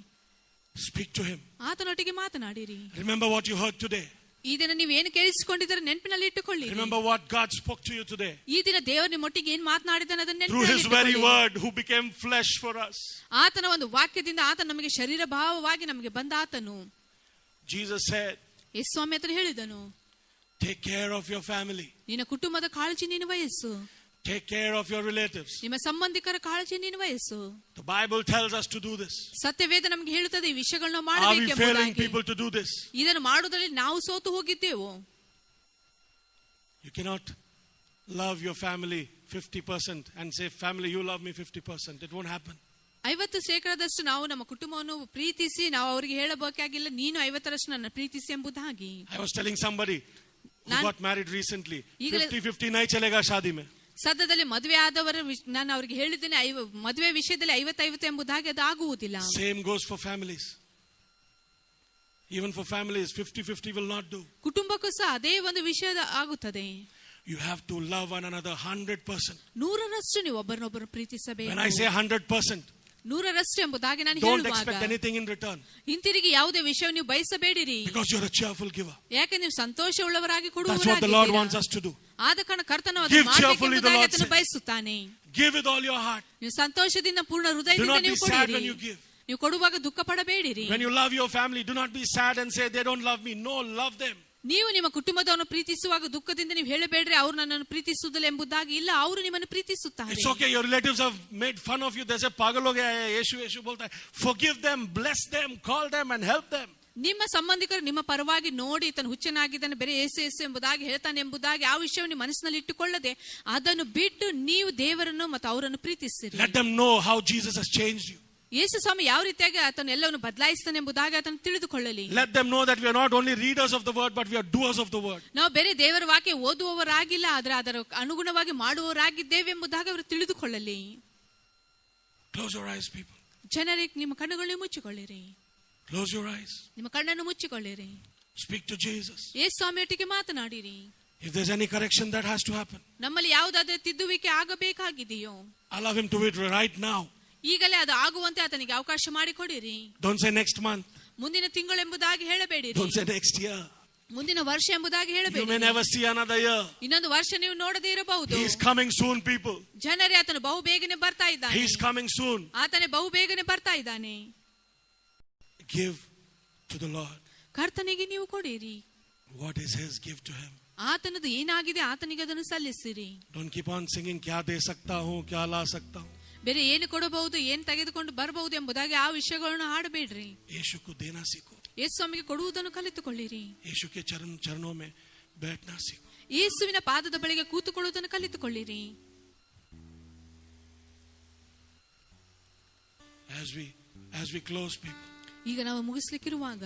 Speak to him. ಆತನೊಟ್ಟಿಗೆ ಮಾತನಾಡಿರಿ. Remember what you heard today. ಈ ದಿನ ನೀವು ಏನು ಕೇಳಿಸಿಕೊಂಡಿದ್ದಾರೆ ನೆನಪಿನಲ್ಲಿ ಇಟ್ಟುಕೊಳ್ಳಿ. Remember what God spoke to you today. ಈ ದಿನ ದೇವರು ನಿಮ್ಮೊಟ್ಟಿಗೆ ಏನು ಮಾತನಾಡಿದ್ದಾನೆ ಅದನ್ನ Through his very ನೆನಪಿನಲ್ಲಿ word who became flesh for us. ಆತನ ಒಂದು ವಾಕ್ಯದಿಂದ ಆತ ನಮಗೆ ಶರೀರ ಭಾವವಾಗಿ ನಮಗೆ ಬಂದ ಆತನು. Jesus said, ಯೇಸು ಸ್ವಾಮಿ ಆತನು ಹೇಳಿದನು, take care of your family. ನಿನ್ನ ಕುಟುಂಬದ ಕಾಳಜಿ ನೀನು ವಹಿಸು, Take care of your relatives. ನಿಮ್ಮ ಸಂಬಂಧಿಕರ ಕಾಳಜಿ ನೀನು ವಹಿಸು. The Bible tells us to do this. ಸತ್ಯವೇದ ನಮಗೆ ಹೇಳುತ್ತದೆ ಈ ವಿಷಯಗಳನ್ನು Are we failing ಮಾಡಬೇಕೆಂಬುದಾಗಿ. people to do this? ಇದನ್ನು ಮಾಡುವುದರಲ್ಲಿ ನಾವು ಸೋತು ಹೋಗಿದ್ದೆವು. You cannot love your family 50% and say, family, you love me 50%. It won't happen. 50% ನಾವು ನಮ್ಮ ಕುಟುಂಬವನ್ನು ಪ್ರೀತಿಸಿ ನಾವು ಅವರಿಗೆ ಹೇಳಬೇಕಾಗಿಲ್ಲ, ನೀನು 50% ನನ್ನ ಪ್ರೀತಿಸಿ ಎಂಬುದಾಗಿ. I was telling somebody who Nan- got married recently, ಈಗಲೇ- 50-50 nahi chalega shaadi mein. ಸದ್ಯದಲ್ಲಿ ಮದುವೆ ಆದವರ ನಾನು ಅವರಿಗೆ ಹೇಳಿದ್ದೇನೆ, ಮದುವೆ ವಿಷಯದಲ್ಲಿ 50-50 ಎಂಬುದಾಗಿ ಅದು ಆಗುವುದಿಲ್ಲ. Same goes for families. Even for families, 50-50 will not do. ಕುಟುಂಬಕ್ಕೂ ಸಹ ಅದೇ ಒಂದು ವಿಷಯ ಆಗುತ್ತದೆ. You have to love one another 100%. 100% ನೀವು ಒಬ್ಬರನ್ನೊಬ್ಬರು ಪ್ರೀತಿಸಬೇಕು. When I say 100%, 100% ಎಂಬುದಾಗಿ ನಾನು don't ಹೇಳುವಾಗ expect anything in return ಹಿಂತಿರುಗಿ ಯಾವುದೇ ವಿಷಯ ನೀವು ಬಯಸಬೇಡಿರಿ. because you're a cheerful giver. ಯಾಕೆ ನೀವು ಸಂತೋಷವುಳ್ಳವರಾಗಿ That's what the Lord wants ಕೊಡುವವರಾಗಿದ್ದೀರಾ. us to do. ಆದ ಕಾರಣ ಕರ್ತನು Give ಅದನ್ನು cheerfully, the ಮಾಡಬೇಕೆಂಬುದಾಗಿ Lord ಆತನು said. ಬಯಸುತ್ತಾನೆ. Give with all your heart. ನೀವು ಸಂತೋಷದಿಂದ ಪೂರ್ಣ Do ಹೃದಯದಿಂದ not be ನೀವು sad ಕೊಡಿರಿ. when you give. ನೀವು ಕೊಡುವಾಗ ದುಃಖ ಪಡಬೇಡಿರಿ. When you love your family, do not be sad and say they don't love me. No, love them. ನೀವು ನಿಮ್ಮ ಕುಟುಂಬದವರನ್ನು ಪ್ರೀತಿಸುವಾಗ ದುಃಖದಿಂದ ನೀವು ಹೇಳಬೇಡ್ರಿ ಅವರು ನನ್ನನ್ನು ಪ್ರೀತಿಸುವುದಿಲ್ಲ ಎಂಬುದಾಗಿ. ಇಲ್ಲ, ಅವರು ನಿಮ್ಮನ್ನು ಪ್ರೀತಿಸುತ್ತಾರೆ. It's okay. Your relatives have made fun of you. They say, pagal ho gaya hai, Yeshu Yeshu bolta hai. Forgive them, bless them, call them and help them. ನಿಮ್ಮ ಸಂಬಂಧಿಕರು ನಿಮ್ಮ ಪರವಾಗಿ ನೋಡಿ ತನ್ನ ಹುಚ್ಚನಾಗಿದ್ದಾನೆ, ಬೇರೆ ಏಸು ಏಸು ಎಂಬುದಾಗಿ ಹೇಳ್ತಾನೆ ಎಂಬುದಾಗಿ ಆ ವಿಷಯವನ್ನು ಮನಸ್ಸಿನಲ್ಲಿ ಇಟ್ಟುಕೊಳ್ಳದೆ ಅದನ್ನು ಬಿಟ್ಟು ನೀವು ದೇವರನ್ನು ಮತ್ತು ಅವರನ್ನು ಪ್ರೀತಿಸಿರಿ. Let them know how Jesus has changed you. ಯೇಸು ಸ್ವಾಮಿ ಯಾವ ರೀತಿಯಾಗಿ ಆತನ ಎಲ್ಲವನ್ನು ಬದಲಾಯಿಸ್ತಾನೆ ಎಂಬುದಾಗಿ ಆತನು ತಿಳಿದುಕೊಳ್ಳಲಿ. Let them know that we are not only readers of the word, but we are doers of the word. ನಾವು ಬೇರೆ ದೇವರ ವಾಕ್ಯ ಓದುವವರಾಗಿಲ್ಲ, ಆದ್ರೆ ಅದರ ಅನುಗುಣವಾಗಿ ಮಾಡುವವರಾಗಿದ್ದೇವೆ ಎಂಬುದಾಗಿ ಅವರು ತಿಳಿದುಕೊಳ್ಳಲಿ. Close your eyes, people. ಜನರೇ, ನಿಮ್ಮ ಕಣ್ಣುಗಳನ್ನು ಮುಚ್ಚಿಕೊಳ್ಳಿರಿ. Close your eyes. ನಿಮ್ಮ ಕಣ್ಣನ್ನು ಮುಚ್ಚಿಕೊಳ್ಳಿರಿ. Speak to Jesus. Yesu ಸ್ವಾಮಿಯೊಟ್ಟಿಗೆ ಮಾತನಾಡಿರಿ. If there's any correction that has to happen, ನಮ್ಮಲ್ಲಿ ಯಾವುದಾದ್ರೂ ತಿದ್ದುವಿಕೆ ಆಗಬೇಕಾಗಿದೆಯೋ allow him to do it right now. ಈಗಲೇ ಅದು ಆಗುವಂತೆ ಆತನಿಗೆ ಅವಕಾಶ ಮಾಡಿಕೊಡಿರಿ. Don't say next month. ಮುಂದಿನ ತಿಂಗಳು ಎಂಬುದಾಗಿ ಹೇಳಬೇಡಿರಿ. Don't say next year. ಮುಂದಿನ ವರ್ಷ ಎಂಬುದಾಗಿ You may ಹೇಳಬೇಡಿ. never see another year. ಇನ್ನೊಂದು ವರ್ಷ ನೀವು ನೋಡದೇ ಇರಬಹುದು. He is coming soon, people. ಜನರೇ, ಆತನು ಬಹು ಬೇಗನೆ ಬರ್ತಾ He ಇದ್ದಾನೆ. is coming soon. ಆತನೇ ಬಹು ಬೇಗನೆ ಬರ್ತಾ ಇದ್ದಾನೆ. Give to the Lord. ಕರ್ತನಿಗೆ ನೀವು ಕೊಡಿರಿ. What is his? Give to him. ಆತನದು ಏನಾಗಿದೆ ಆತನಿಗೆ ಅದನ್ನು ಸಲ್ಲಿಸಿರಿ. Don't keep on singing, kya de sakta hu, kya la sakta hu. ಬೇರೆ ಏನು ಕೊಡಬಹುದು, ಏನು ತೆಗೆದುಕೊಂಡು ಬರಬಹುದು ಎಂಬುದಾಗಿ ಆ ವಿಷಯಗಳನ್ನು ಹಾಡಬೇಡ್ರಿ. यीशु को देना सीखो. ಯೇಸು ಸ್ವಾಮಿಗೆ ಕೊಡುವುದನ್ನು ಕಲಿತುಕೊಳ್ಳಿರಿ. यीशु के चरणों में बैठना सीखो. ಯೇಸುವಿನ ಪಾದದ ಬಳಿಗೆ ಕೂತುಕೊಳ್ಳುವುದನ್ನು ಕಲಿತುಕೊಳ್ಳಿರಿ. As we close, people, ಈಗ ನಾವು ಮುಗಿಸ್ಲಿಕ್ಕಿರುವಾಗ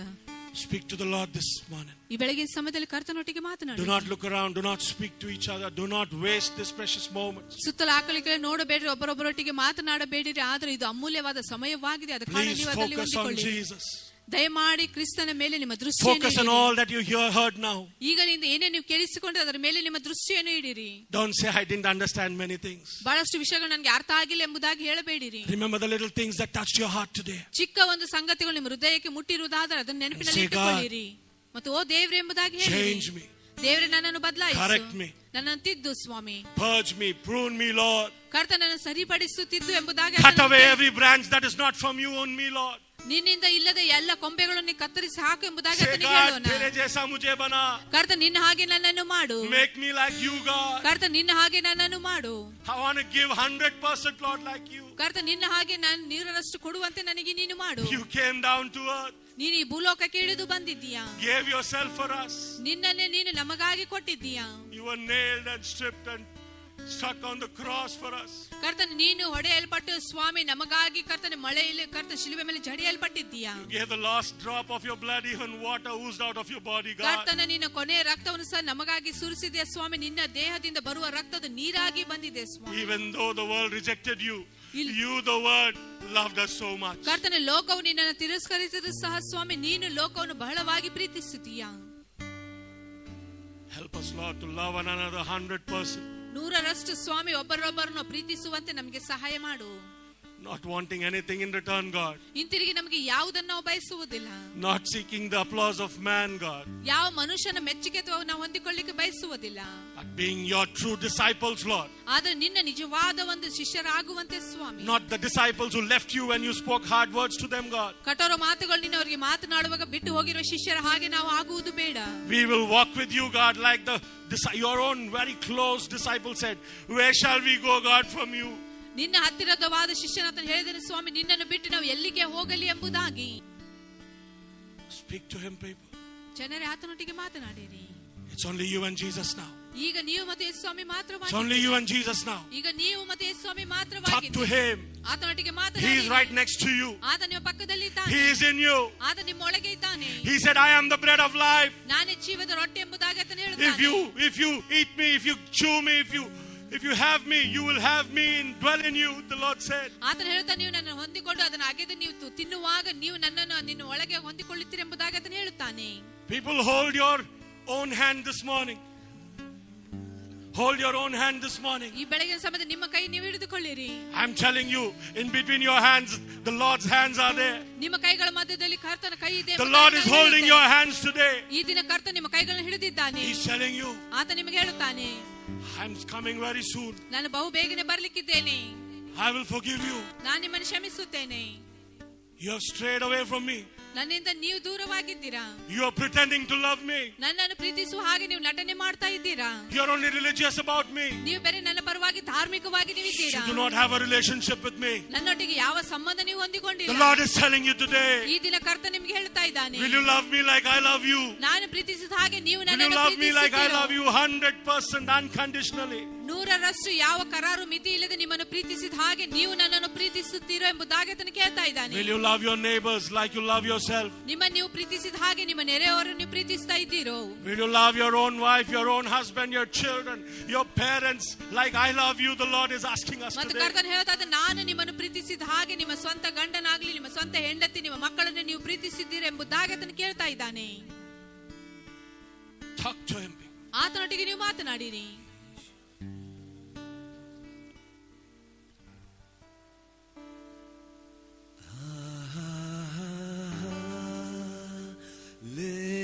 speak to the Lord this morning. ಈ ಬೆಳಗಿನ ಸಮಯದಲ್ಲಿ ಕರ್ತನೊಟ್ಟಿಗೆ Do ಮಾತನಾಡಿ. not look around. Do not speak to each other. Do not waste this precious moment. ಸುತ್ತಲ ಆಕಳಿಕೆ ನೋಡಬೇಡ್ರಿ, ಒಬ್ಬರೊಬ್ಬರೊಟ್ಟಿಗೆ ಮಾತನಾಡಬೇಡಿರಿ. ಆದ್ರೆ ಇದು ಅಮೂಲ್ಯವಾದ ಸಮಯವಾಗಿದೆ. ಅದಕ್ಕೆ Please ನೀವು ಅದರಲ್ಲಿ focus on ಹೊಂದಿಕೊಳ್ಳಿ. Jesus. ದಯಮಾಡಿ ಕ್ರಿಸ್ತನ ಮೇಲೆ ನಿಮ್ಮ Focus on ದೃಷ್ಟಿಯನ್ನು all that you heard now. ಈಗ ಏನೇ ನೀವು ಕೇಳಿಸಿಕೊಂಡ್ರೆ ಅದರ ಮೇಲೆ ನಿಮ್ಮ ದೃಷ್ಟಿಯನ್ನು ಇಡಿರಿ. Don't say, I didn't understand many things. ಬಹಳಷ್ಟು ವಿಷಯಗಳು ನನಗೆ ಅರ್ಥ ಆಗಿಲ್ಲ ಎಂಬುದಾಗಿ ಹೇಳಬೇಡಿರಿ. Remember the little things that touched your heart today. ಚಿಕ್ಕ ಒಂದು ಸಂಗತಿಗಳು ನಿಮ್ಮ ಹೃದಯಕ್ಕೆ ಮುಟ್ಟಿರುವುದಾದರೆ ಅದನ್ನು ನೆನಪಿನಲ್ಲಿ And say, God, ಇಟ್ಟುಕೊಳ್ಳಿರಿ. ಮತ್ತು ಓ ದೇವ್ರೆ ಎಂಬುದಾಗಿ ಹೇಳಿರಿ. Change me. ದೇವ್ರೆ, ನನ್ನನ್ನು ಬದಲಾಯಿಸು, Correct me. ನನ್ನನ್ನು ತಿದ್ದು ಸ್ವಾಮಿ. Purge me. Prune me, Lord. ಕರ್ತನನ್ನು ಸರಿಪಡಿಸು, ತಿದ್ದು ಎಂಬುದಾಗಿ Cut away every branch that is not from you on me, Lord. ನಿನ್ನಿಂದ ಇಲ್ಲದ ಎಲ್ಲ ಕೊಂಬೆಗಳನ್ನು ಕತ್ತರಿಸಿ ಹಾಕು ಎಂಬುದಾಗಿ Say, ಆತನಿಗೆ God, ಹೇಳೋಣ. तेरे जैसा मुझे बना. ಕರ್ತ, ನಿನ್ನ ಹಾಗೆ ನನ್ನನ್ನು ಮಾಡು. Make me like you, God. ಕರ್ತ, ನಿನ್ನ ಹಾಗೆ ನನ್ನನ್ನು ಮಾಡು. I want to give 100%, Lord, like you. ಕರ್ತ, ನಿನ್ನ ಹಾಗೆ ನಾನು ನೀರರಷ್ಟು ಕೊಡುವಂತೆ ನನಗೆ ನೀನು ಮಾಡು. You came down to earth. ನೀನು ಈ ಭೂಲೋಕಕ್ಕೆ ಇಳಿದು ಬಂದಿದ್ದೀಯಾ. Gave yourself for us. ನಿನ್ನನ್ನೇ ನೀನು ನಮಗಾಗಿ ಕೊಟ್ಟಿದ್ದೀಯಾ. You were nailed and stripped and stuck on the cross for us. ಕರ್ತನ, ನೀನು ಹೊಡೆಯಲ್ಪಟ್ಟು ಸ್ವಾಮಿ ನಮಗಾಗಿ ಕರ್ತನ ಮಳೆಯಲ್ಲಿ ಕರ್ತ ಶಿಲುಬೆ ಮೇಲೆ ಜಡಿಯಲ್ಪಟ್ಟಿದ್ದೀಯಾ. You gave the last drop of your blood, even water oozed out of your body, God. ಕರ್ತನ, ನಿನ್ನ ಕೊನೆಯ ರಕ್ತವನ್ನು ಸಹ ನಮಗಾಗಿ ಸುರಿಸಿದೆ ಸ್ವಾಮಿ. ನಿನ್ನ ದೇಹದಿಂದ ಬರುವ ರಕ್ತದ ನೀರಾಗಿ ಬಂದಿದೆ ಸ್ವಾಮಿ. Even though the world rejected you, you, the word, loved us so much. ಕರ್ತನ, ಲೋಕವು ನಿನ್ನನ್ನು ತಿರಸ್ಕರಿಸಿದ್ರು ಸಹ ಸ್ವಾಮಿ ನೀನು ಲೋಕವನ್ನು ಬಹಳವಾಗಿ ಪ್ರೀತಿಸುತ್ತೀಯಾ. Help us, Lord, to love one another 100%. 100% ಸ್ವಾಮಿ ಒಬ್ಬರೊಬ್ಬರನ್ನು ಪ್ರೀತಿಸುವಂತೆ ನಮಗೆ ಸಹಾಯ ಮಾಡು. Not wanting anything in return, God. ಹಿಂತಿರುಗಿ ನಮಗೆ ಯಾವುದನ್ನು ನಾವು ಬಯಸುವುದಿಲ್ಲ. Not seeking the applause of man, God. ಯಾವ ಮನುಷ್ಯನ ಮೆಚ್ಚುಗೆ ನಾವು ಹೊಂದಿಕೊಳ್ಳಿಕ್ಕೆ ಬಯಸುವುದಿಲ್ಲ. But being your true disciples, Lord. ಆದ್ರೆ ನಿನ್ನ ನಿಜವಾದ ಒಂದು ಶಿಷ್ಯರಾಗುವಂತೆ ಸ್ವಾಮಿ. Not the disciples who left you when you spoke hard words to them, God. ಕಠೋರ ಮಾತುಗಳು ನಿನ್ನ ಅವರಿಗೆ ಮಾತನಾಡುವಾಗ ಬಿಟ್ಟು ಹೋಗಿರುವ ಶಿಷ್ಯರ ಹಾಗೆ ನಾವು ಆಗುವುದು ಬೇಡ. We will walk with you, God, like your own very close disciple said, where shall we go, God, from you? ನಿನ್ನ ಹತ್ತಿರದವಾದ ಶಿಷ್ಯನಾತನು ಹೇಳಿದನು ಸ್ವಾಮಿ, ನಿನ್ನನ್ನು ಬಿಟ್ಟು ನಾವು ಎಲ್ಲಿಗೆ ಹೋಗಲಿ ಎಂಬುದಾಗಿ. Speak to him, people. ಜನರೇ, ಆತನೊಟ್ಟಿಗೆ ಮಾತನಾಡಿರಿ. It's only you and Jesus now. ಈಗ ನೀವು ಮತ್ತು ಯೇಸು ಸ್ವಾಮಿ It's ಮಾತ್ರವಾಗಿ. only you and Jesus now. ಈಗ ನೀವು ಮತ್ತು ಯೇಸು ಸ್ವಾಮಿ Talk ಮಾತ್ರವಾಗಿ. to him. ಆತನೊಟ್ಟಿಗೆ He is ಮಾತನಾಡಿ. right next to you. ಆತ ನಿಮ್ಮ ಪಕ್ಕದಲ್ಲಿ ಇದ್ದಾನೆ. He is in you. ಆತ ನಿಮ್ಮ ಒಳಗೆ ಇದ್ದಾನೆ. He said, I am the bread of life. ನಾನೇ ಜೀವದ ರೊಟ್ಟಿ ಎಂಬುದಾಗಿ ಆತನು If ಹೇಳುತ್ತಾನೆ. you eat me, if you chew me, if you have me, you will have me and dwell in you, the Lord said. ಆತನು ಹೇಳ್ತಾನೆ, ನೀವು ನನ್ನನ್ನು ಹೊಂದಿಕೊಂಡು ಅದನ್ನು ಅಗೆದು ನೀವು ತಿನ್ನುವಾಗ ನೀವು ನನ್ನನ್ನು ನಿನ್ನ ಒಳಗೆ ಹೊಂದಿಕೊಳ್ಳುತ್ತೀರಿ ಎಂಬುದಾಗಿ ಆತನು ಹೇಳುತ್ತಾನೆ. People, hold your own hand this morning. Hold your own hand this morning. ಈ ಬೆಳಗಿನ ಸಮಯದಲ್ಲಿ ನಿಮ್ಮ ಕೈ ನೀವು ಹಿಡಿದುಕೊಳ್ಳಿರಿ. I'm telling you, in between your hands, the Lord's hands are there. ನಿಮ್ಮ ಕೈಗಳ ಮಧ್ಯದಲ್ಲಿ ಕರ್ತನ ಕೈ ಇದೆ. The Lord is holding your hands today. ಈ ದಿನ ಕರ್ತ ನಿಮ್ಮ ಕೈಗಳನ್ನು ಹಿಡಿದಿದ್ದಾನೆ. He's telling you, ಆತ ನಿಮಗೆ ಹೇಳುತ್ತಾನೆ, I'm coming very soon. ನಾನು ಬಹು ಬೇಗನೆ ಬರ್ಲಿಕ್ಕಿದ್ದೇನೆ. I will forgive you. ನಾನು ನಿಮ್ಮನ್ನು ಕ್ಷಮಿಸುತ್ತೇನೆ. You have strayed away from me. ನನ್ನಿಂದ ನೀವು ದೂರವಾಗಿದ್ದೀರಾ. You are pretending to love me. ನನ್ನನ್ನು ಪ್ರೀತಿಸುವ ಹಾಗೆ ನೀವು ನಟನೆ ಮಾಡ್ತಾ ಇದ್ದೀರಾ. You are only religious about me. ನೀವು ಬೇರೆ ನನ್ನ ಪರವಾಗಿ ಧಾರ್ಮಿಕವಾಗಿ ನೀವು ಇದ್ದೀರಾ. You do not have a relationship with me. ನನ್ನೊಟ್ಟಿಗೆ ಯಾವ ಸಂಬಂಧ ನೀವು ಹೊಂದಿಕೊಂಡಿಲ್ಲ. The Lord is telling you today. ಈ ದಿನ ಕರ್ತ ನಿಮಗೆ ಹೇಳ್ತಾ ಇದ್ದಾನೆ, Will you love me like I love you? ನಾನು ಪ್ರೀತಿಸಿದ ಹಾಗೆ ನೀವು Will you ನನ್ನನ್ನು love me like I love ಪ್ರೀತಿಸುತ್ತೀರೋ. you 100% unconditionally? 100% ಯಾವ ಕರಾರು ಮಿತಿ ಇಲ್ಲದೆ ನಿಮ್ಮನ್ನು ಪ್ರೀತಿಸಿದ ಹಾಗೆ ನೀವು ನನ್ನನ್ನು ಪ್ರೀತಿಸುತ್ತೀರೋ ಎಂಬುದಾಗಿ ಆತನು ಕೇಳ್ತಾ ಇದ್ದಾನೆ. Will you love your neighbors like you love yourself? ನಿಮ್ಮನ್ನು ನೀವು ಪ್ರೀತಿಸಿದ ಹಾಗೆ ನಿಮ್ಮ ನೆರೆಯವರನ್ನು ನೀವು ಪ್ರೀತಿಸ್ತಾ ಇದ್ದೀರೋ. Will you love your own wife, your own husband, your children, your parents like I love you? The Lord is asking us ಮತ್ತು today. ಕರ್ತನು ಹೇಳ್ತಾ ಇದ್ದಾನೆ, ನಾನು ನಿಮ್ಮನ್ನು ಪ್ರೀತಿಸಿದ ಹಾಗೆ ನಿಮ್ಮ ಸ್ವಂತ ಗಂಡನಾಗ್ಲಿ ನಿಮ್ಮ ಸ್ವಂತ ಹೆಂಡತಿ ನಿಮ್ಮ ಮಕ್ಕಳನ್ನು ನೀವು ಪ್ರೀತಿಸಿದ್ದೀರಿ ಎಂಬುದಾಗಿ ಆತನು ಕೇಳ್ತಾ ಇದ್ದಾನೆ. Talk to him. ಆತನೊಟ್ಟಿಗೆ ನೀವು ಮಾತನಾಡಿರಿ.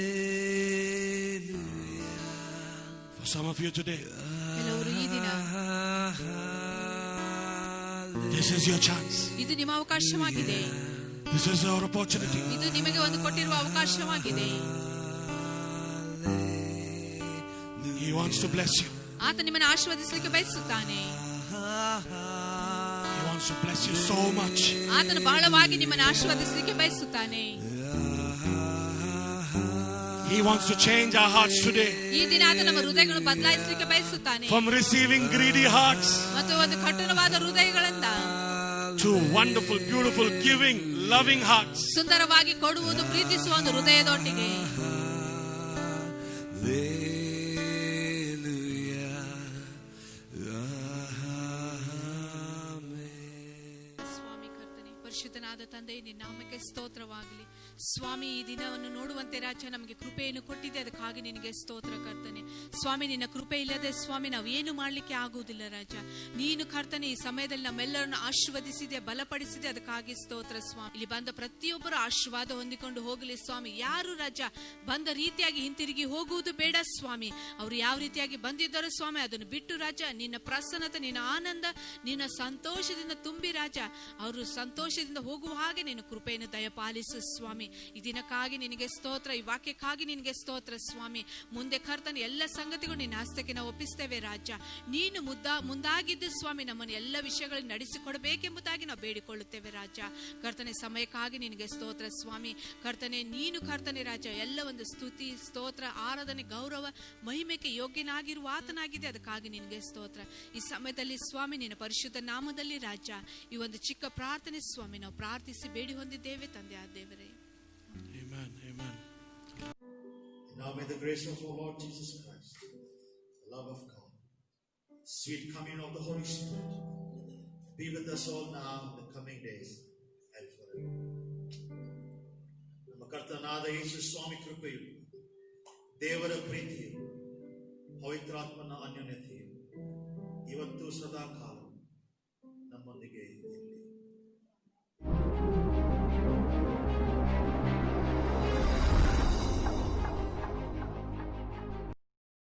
Let some of you today, ಕೆಲವರು ಈ ದಿನ this is your chance. ಇದು ನಿಮ್ಮ ಅವಕಾಶವಾಗಿದೆ. This is your opportunity. ಇದು ನಿಮಗೆ ಒಂದು ಕೊಟ್ಟಿರುವ ಅವಕಾಶವಾಗಿದೆ. He wants to bless you. ಆತ ನಿಮ್ಮನ್ನು ಆಶೀರ್ವದಿಸಲಿಕ್ಕೆ ಬಯಸುತ್ತಾನೆ. He wants to bless you so much. ಆತನು ಬಹಳವಾಗಿ ನಿಮ್ಮನ್ನು ಆಶೀರ್ವದಿಸಲಿಕ್ಕೆ ಬಯಸುತ್ತಾನೆ. He wants to change our hearts today. ಈ ದಿನ ಆತ ನಮ್ಮ ಹೃದಯಗಳನ್ನು ಬದಲಾಯಿಸಲಿಕ್ಕೆ ಬಯಸುತ್ತಾನೆ. From receiving greedy hearts ಮತ್ತು ಒಂದು ಕಠಿಣವಾದ ಹೃದಯಗಳಿಂದ to wonderful, beautiful, giving, loving hearts. ಸುಂದರವಾಗಿ ಕೊಡುವುದು ಪ್ರೀತಿಸುವ ಒಂದು ಹೃದಯದೊಟ್ಟಿಗೆ. ಸ್ವಾಮಿ ಕರ್ತನೆ, ಪರಿಶುದ್ಧನಾದ ತಂದೆ, ನಿನ್ನ ನಾಮಕ್ಕೆ ಸ್ತೋತ್ರವಾಗಲಿ. ಸ್ವಾಮಿ, ಈ ದಿನವನ್ನು ನೋಡುವಂತೆ ರಾಜ ನಮಗೆ ಕೃಪೆಯನ್ನು ಕೊಟ್ಟಿದೆ, ಅದಕ್ಕಾಗಿ ನಿನಗೆ ಸ್ತೋತ್ರ ಕರ್ತನೆ. ಸ್ವಾಮಿ, ನಿನ್ನ ಕೃಪೆ ಇಲ್ಲದೆ ಸ್ವಾಮಿ ನಾವು ಏನು ಮಾಡ್ಲಿಕ್ಕೆ ಆಗುವುದಿಲ್ಲ ರಾಜ. ನೀನು ಕರ್ತನೆ ಈ ಸಮಯದಲ್ಲಿ ನಮ್ಮೆಲ್ಲರನ್ನು ಆಶೀರ್ವದಿಸಿದೆ, ಬಲಪಡಿಸಿದೆ, ಅದಕ್ಕಾಗಿ ಸ್ತೋತ್ರ ಸ್ವಾಮಿ. ಇಲ್ಲಿ ಬಂದ ಪ್ರತಿಯೊಬ್ಬರು ಆಶೀರ್ವಾದ ಹೊಂದಿಕೊಂಡು ಹೋಗಲಿ ಸ್ವಾಮಿ. ಯಾರು ರಾಜ ಬಂದ ರೀತಿಯಾಗಿ ಹಿಂತಿರುಗಿ ಹೋಗುವುದು ಬೇಡ ಸ್ವಾಮಿ. ಅವರು ಯಾವ ರೀತಿಯಾಗಿ ಬಂದಿದ್ದಾರೋ ಸ್ವಾಮಿ ಅದನ್ನು ಬಿಟ್ಟು ರಾಜ ನಿನ್ನ ಪ್ರಸನ್ನತೆ, ನಿನ್ನ ಆನಂದ, ನಿನ್ನ ಸಂತೋಷದಿಂದ ತುಂಬಿ ರಾಜ ಅವರು ಸಂತೋಷದಿಂದ ಹೋಗುವ ಹಾಗೆ ನಿನ್ನ ಕೃಪೆಯನ್ನು ದಯಪಾಲಿಸು ಸ್ವಾಮಿ. ಈ ದಿನಕ್ಕಾಗಿ ನಿನಗೆ ಸ್ತೋತ್ರ, ಈ ವಾಕ್ಯಕ್ಕಾಗಿ ನಿನಗೆ ಸ್ತೋತ್ರ ಸ್ವಾಮಿ. ಮುಂದೆ ಕರ್ತನೆ ಎಲ್ಲ ಸಂಗತಿಗಳು ನಿನ್ನ ಹಸ್ತಕ್ಕೆ ನಾವು ಒಪ್ಪಿಸ್ತೇವೆ ರಾಜ. ನೀನು ಮುಂದಾಗಿದ್ದು ಸ್ವಾಮಿ ನಮ್ಮನ್ನು ಎಲ್ಲ ವಿಷಯಗಳನ್ನು ನಡೆಸಿಕೊಡಬೇಕೆಂಬುದಾಗಿ ನಾವು ಬೇಡಿಕೊಳ್ಳುತ್ತೇವೆ ರಾಜ. ಕರ್ತನೆ, ಸಮಯಕ್ಕಾಗಿ ನಿನಗೆ ಸ್ತೋತ್ರ ಸ್ವಾಮಿ. ಕರ್ತನೆ, ನೀನು ಕರ್ತನೆ ರಾಜ ಎಲ್ಲ ಒಂದು ಸ್ತುತಿ, ಸ್ತೋತ್ರ, ಆರಾಧನೆ, ಗೌರವ, ಮಹಿಮೆಗೆ ಯೋಗ್ಯನಾಗಿರುವ ಆತನಾಗಿದೆ, ಅದಕ್ಕಾಗಿ ನಿನಗೆ ಸ್ತೋತ್ರ. ಈ ಸಮಯದಲ್ಲಿ ಸ್ವಾಮಿ ನಿನ್ನ ಪರಿಶುದ್ಧ ನಾಮದಲ್ಲಿ ರಾಜ ಈ ಒಂದು ಚಿಕ್ಕ ಪ್ರಾರ್ಥನೆ ಸ್ವಾಮಿ ನಾವು ಪ್ರಾರ್ಥಿಸಿ ಬೇಡಿ ಹೊಂದಿದ್ದೇವೆ ತಂದೆ ಆ ದೇವರೇ. Amen. Amen. Now may the grace of our Lord Jesus Christ, the love of God, sweet communion of the Holy Spirit, be with us all now in the coming days and forever. ನಮ್ಮ ಕರ್ತನಾದ ಯೇಸು ಸ್ವಾಮಿ ಕೃಪೆಯು, ದೇವರ ಪ್ರೀತಿಯು, ಪವಿತ್ರಾತ್ಮನ ಅನ್ಯೋನ್ಯತೆಯು ಇವತ್ತು ಸದಾ ಕಾಲ ನಮ್ಮೊಂದಿಗೆ ಇರಲಿ.